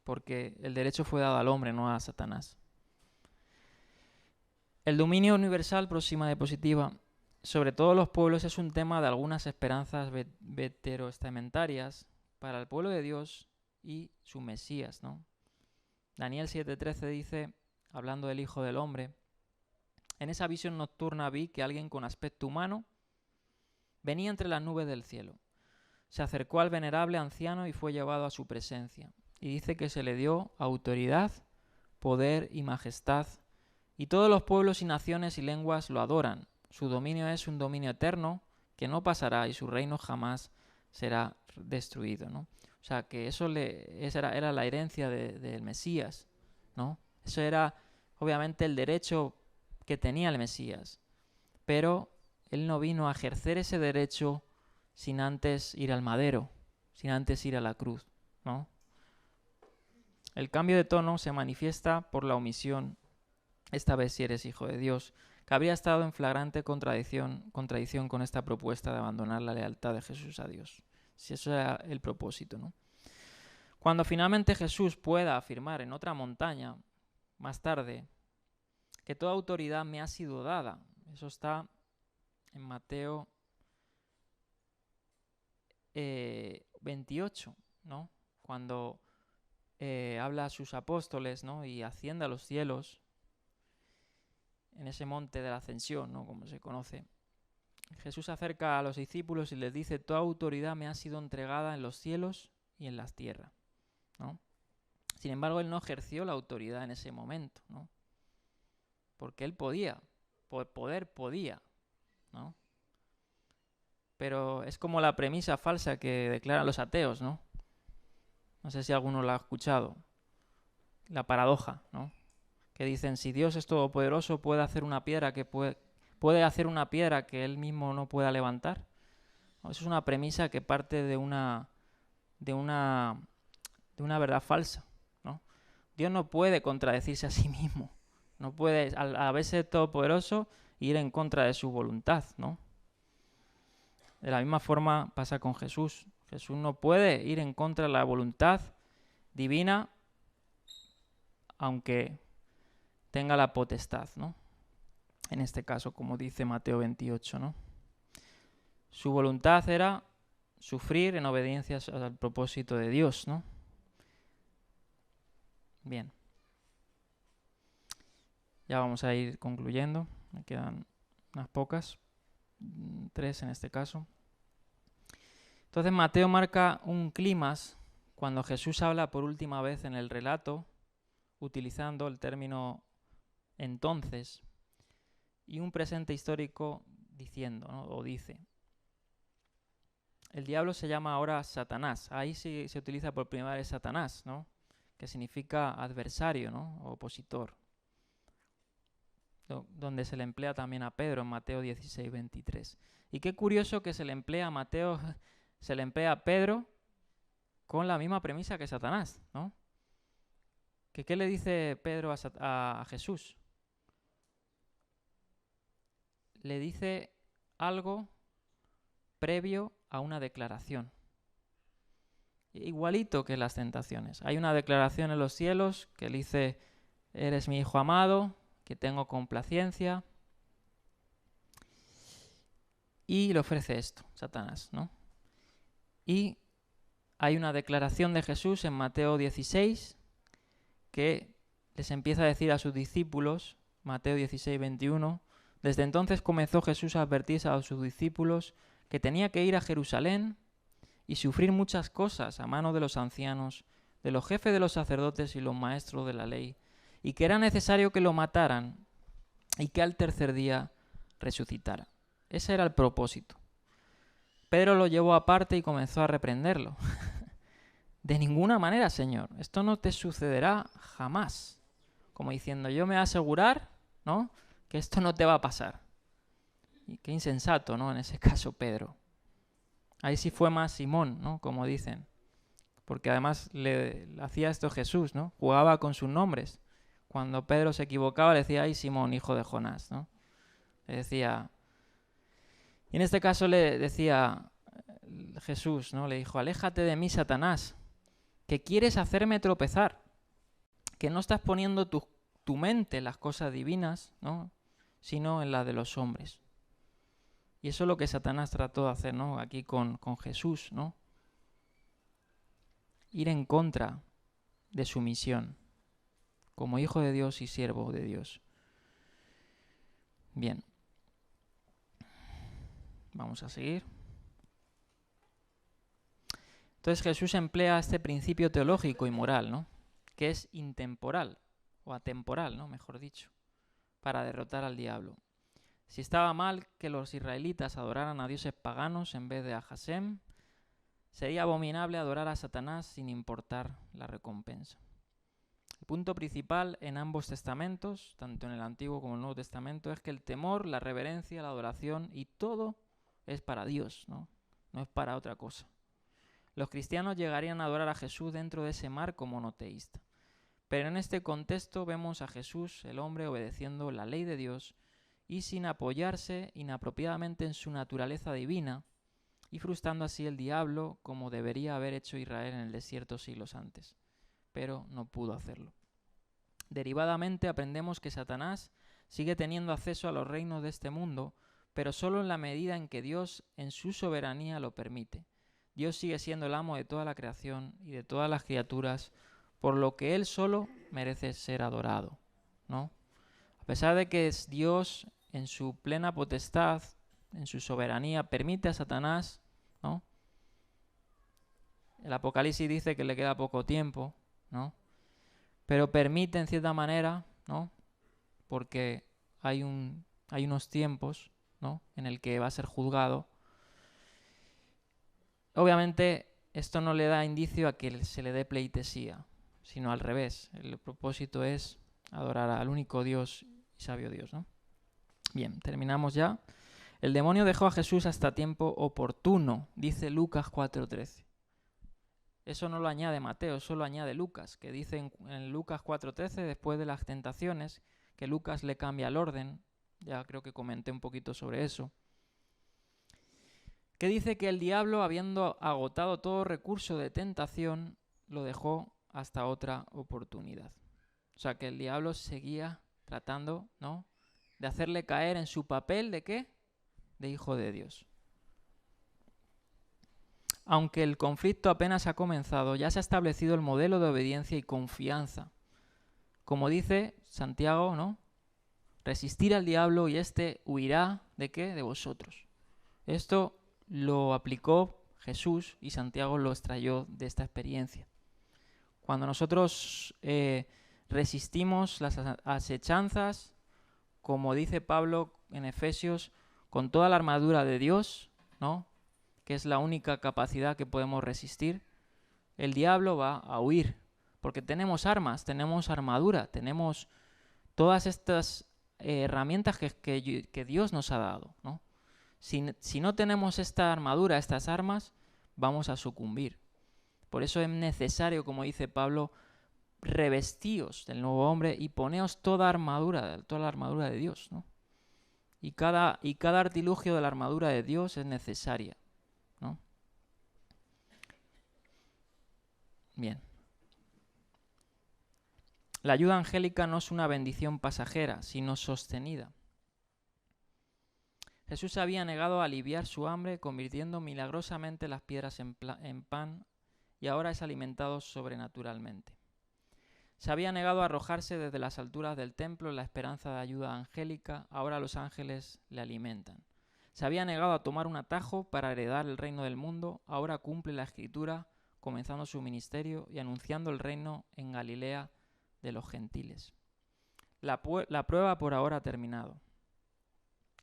porque el derecho fue dado al hombre, no a Satanás. El dominio universal, próxima diapositiva, sobre todos los pueblos es un tema de algunas esperanzas veterotestamentarias para el pueblo de Dios y su Mesías, ¿no? Daniel 7:13 dice, hablando del Hijo del Hombre, en esa visión nocturna vi que alguien con aspecto humano venía entre las nubes del cielo. Se acercó al venerable anciano y fue llevado a su presencia. Y dice que se le dio autoridad, poder y majestad, y todos los pueblos y naciones y lenguas lo adoran. Su dominio es un dominio eterno que no pasará y su reino jamás será destruido, ¿no? O sea, que esa era la herencia del Mesías, ¿no? Eso era, obviamente, el derecho que tenía el Mesías. Pero él no vino a ejercer ese derecho sin antes ir al madero, sin antes ir a la cruz, ¿no? El cambio de tono se manifiesta por la omisión, esta vez si eres hijo de Dios, que habría estado en flagrante contradicción con esta propuesta de abandonar la lealtad de Jesús a Dios. Si eso era el propósito, ¿no? Cuando finalmente Jesús pueda afirmar en otra montaña, más tarde, que toda autoridad me ha sido dada, eso está en Mateo 28, ¿no? Cuando habla a sus apóstoles, ¿no? Y asciende a los cielos, en ese monte de la ascensión, ¿no? Como se conoce. Jesús se acerca a los discípulos y les dice, toda autoridad me ha sido entregada en los cielos y en las tierras, ¿no? Sin embargo, él no ejerció la autoridad en ese momento, ¿no? Porque él podía, por poder podía, ¿no? Pero es como la premisa falsa que declaran los ateos, ¿no? No sé si alguno la ha escuchado. La paradoja, ¿no? Que dicen, si Dios es todopoderoso, puede hacer una piedra puede hacer una piedra que él mismo no pueda levantar. ¿No? Eso es una premisa que parte de una verdad falsa, ¿no? Dios no puede contradecirse a sí mismo. No puede, a veces ser todopoderoso, ir en contra de su voluntad, ¿no? De la misma forma pasa con Jesús. Jesús no puede ir en contra de la voluntad divina, aunque tenga la potestad, ¿no? En este caso, como dice Mateo 28, ¿no? Su voluntad era sufrir en obediencia al propósito de Dios, ¿no? Bien. Ya vamos a ir concluyendo. Me quedan unas pocas. 3 en este caso. Entonces Mateo marca un clímax cuando Jesús habla por última vez en el relato, utilizando el término entonces, y un presente histórico diciendo, ¿no? O dice. El diablo se llama ahora Satanás. Ahí sí se utiliza por primera vez Satanás, ¿no? Que significa adversario, ¿no? O opositor. Donde se le emplea también a Pedro en Mateo 16:23. Y qué curioso que se le emplea a Pedro con la misma premisa que Satanás, ¿no? ¿Qué le dice Pedro a Jesús? Le dice algo previo a una declaración. Igualito que las tentaciones. Hay una declaración en los cielos que le dice, eres mi hijo amado, que tengo complacencia. Y le ofrece esto, Satanás, ¿no? Y hay una declaración de Jesús en Mateo 16 que les empieza a decir a sus discípulos, Mateo 16:21, desde entonces comenzó Jesús a advertir a sus discípulos que tenía que ir a Jerusalén y sufrir muchas cosas a manos de los ancianos, de los jefes de los sacerdotes y los maestros de la ley, y que era necesario que lo mataran y que al tercer día resucitara. Ese era el propósito. Pedro lo llevó aparte y comenzó a reprenderlo. De ninguna manera, Señor, esto no te sucederá jamás. Como diciendo, yo me voy a asegurar, ¿no?, que esto no te va a pasar. Y qué insensato, ¿no?, en ese caso Pedro. Ahí sí fue más Simón, ¿no?, como dicen. Porque además le hacía esto Jesús, ¿no? Jugaba con sus nombres. Cuando Pedro se equivocaba le decía, ay, Simón, hijo de Jonás, ¿no? Le decía, y en este caso le decía Jesús, ¿no? Le dijo, aléjate de mí, Satanás, que quieres hacerme tropezar, que no estás poniendo tu mente en las cosas divinas, ¿no? Sino en las de los hombres. Y eso es lo que Satanás trató de hacer, ¿no? Aquí con Jesús, ¿no? Ir en contra de su misión como hijo de Dios y siervo de Dios. Bien. Vamos a seguir. Entonces Jesús emplea este principio teológico y moral, ¿no? Que es intemporal, o atemporal, ¿no? Mejor dicho, para derrotar al diablo. Si estaba mal que los israelitas adoraran a dioses paganos en vez de a Hashem, sería abominable adorar a Satanás sin importar la recompensa. El punto principal en ambos testamentos, tanto en el Antiguo como en el Nuevo Testamento, es que el temor, la reverencia, la adoración y todo es para Dios, ¿no? No es para otra cosa. Los cristianos llegarían a adorar a Jesús dentro de ese marco monoteísta. Pero en este contexto vemos a Jesús, el hombre, obedeciendo la ley de Dios y sin apoyarse inapropiadamente en su naturaleza divina y frustrando así el diablo como debería haber hecho Israel en el desierto siglos antes. Pero no pudo hacerlo. Derivadamente aprendemos que Satanás sigue teniendo acceso a los reinos de este mundo, pero solo en la medida en que Dios en su soberanía lo permite. Dios sigue siendo el amo de toda la creación y de todas las criaturas, por lo que Él solo merece ser adorado, ¿no? A pesar de que es Dios en su plena potestad, en su soberanía, permite a Satanás, ¿no? El Apocalipsis dice que le queda poco tiempo, ¿no? Pero permite en cierta manera, ¿no? Porque hay unos tiempos, ¿no? En el que va a ser juzgado. Obviamente esto no le da indicio a que se le dé pleitesía, sino al revés. El propósito es adorar al único Dios y sabio Dios, ¿no? Bien, terminamos ya. El demonio dejó a Jesús hasta tiempo oportuno, dice Lucas 4:13. Eso no lo añade Mateo, eso lo añade Lucas, que dice en Lucas 4:13, después de las tentaciones, que Lucas le cambia el orden. Ya creo que comenté un poquito sobre eso. Que dice que el diablo, habiendo agotado todo recurso de tentación, lo dejó hasta otra oportunidad. O sea, que el diablo seguía tratando, ¿no?, de hacerle caer en su papel de ¿qué? De hijo de Dios. Aunque el conflicto apenas ha comenzado, ya se ha establecido el modelo de obediencia y confianza. Como dice Santiago, ¿no? Resistir al diablo y éste huirá ¿de qué? De vosotros. Esto lo aplicó Jesús y Santiago lo extrayó de esta experiencia. Cuando nosotros resistimos las asechanzas, como dice Pablo en Efesios, con toda la armadura de Dios, ¿no?, que es la única capacidad que podemos resistir, el diablo va a huir, porque tenemos armas, tenemos armadura, tenemos todas estas herramientas que Dios nos ha dado, ¿no? Si no tenemos esta armadura, estas armas, vamos a sucumbir. Por eso es necesario, como dice Pablo, revestíos del nuevo hombre y poneos toda la armadura de Dios, ¿no? Y cada artilugio de la armadura de Dios es necesaria, ¿no? Bien. La ayuda angélica no es una bendición pasajera, sino sostenida. Jesús se había negado a aliviar su hambre, convirtiendo milagrosamente las piedras en pan, y ahora es alimentado sobrenaturalmente. Se había negado a arrojarse desde las alturas del templo en la esperanza de ayuda angélica, ahora los ángeles le alimentan. Se había negado a tomar un atajo para heredar el reino del mundo, ahora cumple la Escritura, comenzando su ministerio y anunciando el reino en Galilea de los gentiles. La prueba por ahora ha terminado.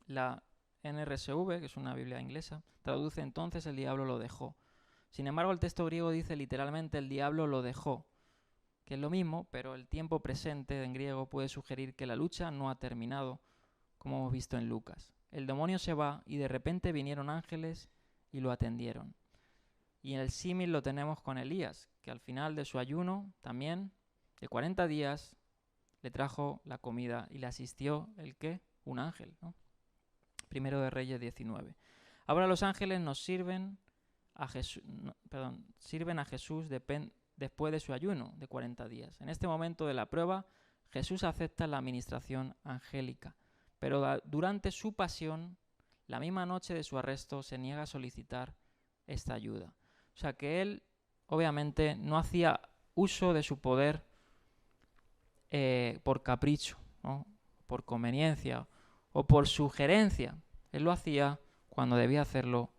La NRSV, que es una Biblia inglesa, traduce entonces el diablo lo dejó. Sin embargo, el texto griego dice literalmente el diablo lo dejó, que es lo mismo, pero el tiempo presente en griego puede sugerir que la lucha no ha terminado, como hemos visto en Lucas. El demonio se va y de repente vinieron ángeles y lo atendieron. Y el símil lo tenemos con Elías, que al final de su ayuno también, de 40 días, le trajo la comida y le asistió ¿el qué? Un ángel, ¿no? Primero de Reyes 19. Ahora los ángeles nos sirven a Jesús, sirven a Jesús después de su ayuno de 40 días. En este momento de la prueba, Jesús acepta la administración angélica, pero durante su pasión, la misma noche de su arresto, se niega a solicitar esta ayuda. O sea que él, obviamente, no hacía uso de su poder por capricho, ¿no? Por conveniencia o por sugerencia. Él lo hacía cuando debía hacerlo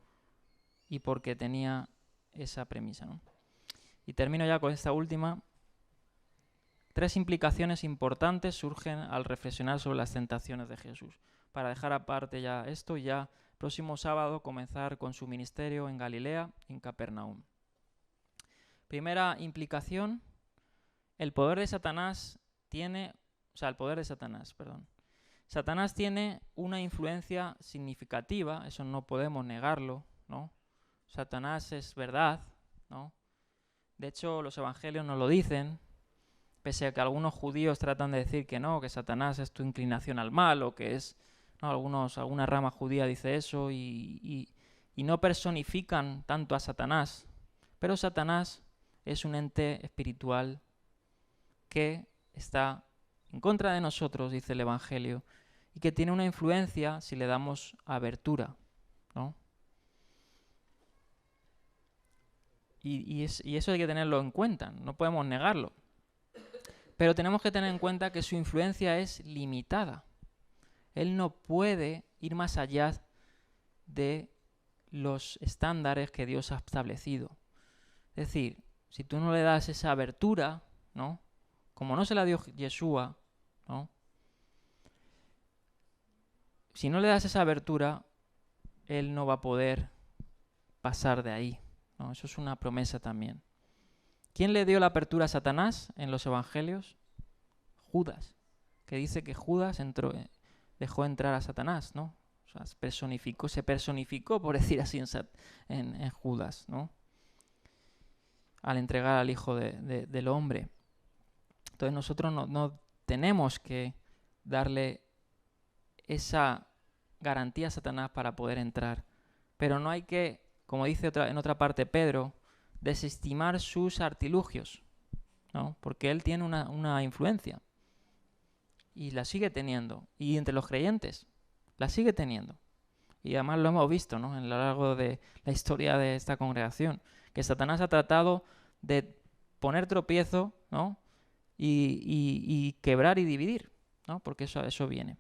y porque tenía esa premisa, ¿no? Y termino ya con esta última. 3 implicaciones importantes surgen al reflexionar sobre las tentaciones de Jesús. Para dejar aparte ya esto, ya próximo sábado comenzar con su ministerio en Galilea y en Capernaum. Primera implicación, el poder de Satanás tiene una influencia significativa, eso no podemos negarlo, ¿no? Satanás es verdad, ¿no? De hecho, los evangelios nos lo dicen, pese a que algunos judíos tratan de decir que no, que Satanás es tu inclinación al mal, o que es, ¿no? Alguna rama judía dice eso, y no personifican tanto a Satanás, pero Satanás es un ente espiritual que está en contra de nosotros, dice el Evangelio, y que tiene una influencia si le damos abertura, ¿no? Y eso hay que tenerlo en cuenta, no podemos negarlo. Pero tenemos que tener en cuenta que su influencia es limitada. Él no puede ir más allá de los estándares que Dios ha establecido. Es decir, si tú no le das esa abertura, ¿no? Como no se la dio Yeshua, ¿no? Si no le das esa abertura, él no va a poder pasar de ahí, ¿no? Eso es una promesa también. ¿Quién le dio la apertura a Satanás en los evangelios? Judas, que dice que Judas dejó entrar a Satanás, ¿no? O sea, se personificó, por decir así, en Judas, ¿no? Al entregar al Hijo del Hombre. Entonces nosotros no tenemos que darle esa garantía a Satanás para poder entrar. Pero no hay que, como dice en otra parte Pedro, desestimar sus artilugios, ¿no? Porque él tiene una influencia y la sigue teniendo, y entre los creyentes la sigue teniendo, y además lo hemos visto, ¿no? En lo largo de la historia de esta congregación, que Satanás ha tratado de poner tropiezo, ¿no? y quebrar y dividir, ¿no? Porque eso viene.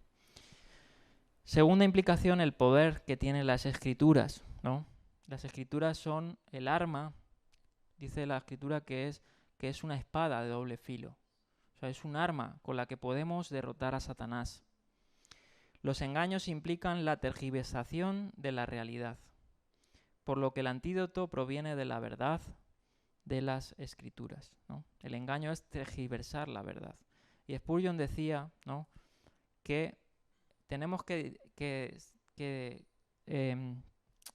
Segunda implicación, el poder que tienen las Escrituras, ¿no? Las Escrituras son el arma, dice la Escritura, que es una espada de doble filo. O sea, es un arma con la que podemos derrotar a Satanás. Los engaños implican la tergiversación de la realidad, por lo que el antídoto proviene de la verdad de las Escrituras, ¿no? El engaño es tergiversar la verdad. Y Spurgeon decía, ¿no?, que tenemos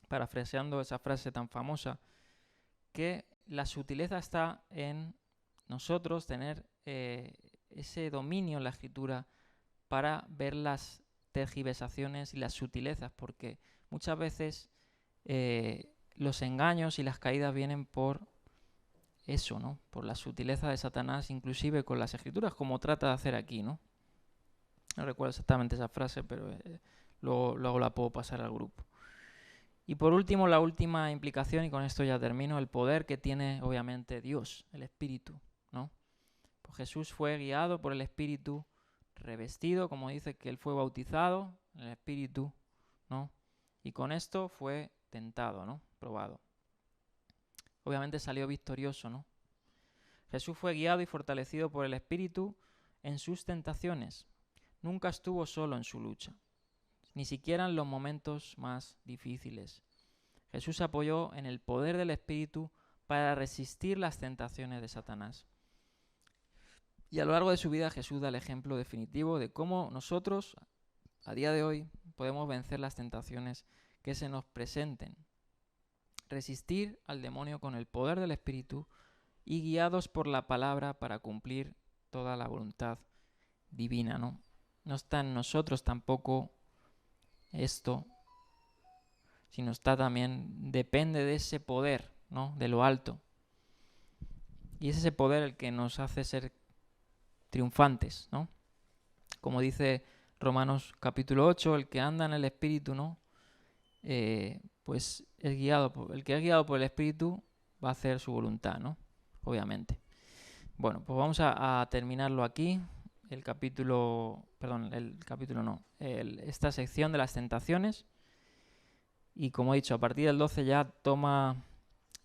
parafraseando esa frase tan famosa, que la sutileza está en nosotros tener ese dominio en la Escritura para ver las tergiversaciones y las sutilezas, porque muchas veces los engaños y las caídas vienen por eso, ¿no? Por la sutileza de Satanás, inclusive con las Escrituras, como trata de hacer aquí, ¿no? No recuerdo exactamente esa frase, pero luego la puedo pasar al grupo. Y por último, la última implicación, y con esto ya termino, el poder que tiene obviamente Dios, el Espíritu, ¿no? Pues Jesús fue guiado por el Espíritu, revestido, como dice que él fue bautizado en el Espíritu, ¿no? Y con esto fue tentado, ¿no? Probado. Obviamente salió victorioso, ¿no? Jesús fue guiado y fortalecido por el Espíritu en sus tentaciones. Nunca estuvo solo en su lucha, ni siquiera en los momentos más difíciles. Jesús se apoyó en el poder del Espíritu para resistir las tentaciones de Satanás. Y a lo largo de su vida Jesús da el ejemplo definitivo de cómo nosotros, a día de hoy, podemos vencer las tentaciones que se nos presenten. Resistir al demonio con el poder del Espíritu y guiados por la palabra para cumplir toda la voluntad divina, ¿no? No está en nosotros tampoco esto, sino está también, depende de ese poder, ¿no? De lo alto. Y es ese poder el que nos hace ser triunfantes, ¿no? Como dice Romanos capítulo 8, el que anda en el Espíritu, ¿no? Pues es guiado el que es guiado por el Espíritu va a hacer su voluntad, ¿no? Obviamente. Bueno, pues vamos a terminarlo aquí. Esta sección de las tentaciones. Y como he dicho, a partir del 12 ya toma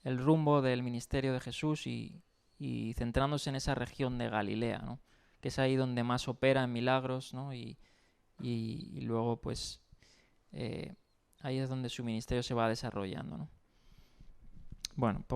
el rumbo del ministerio de Jesús y centrándose en esa región de Galilea, ¿no? Que es ahí donde más opera en milagros, ¿no? Y luego, pues, ahí es donde su ministerio se va desarrollando, ¿no? Bueno, pues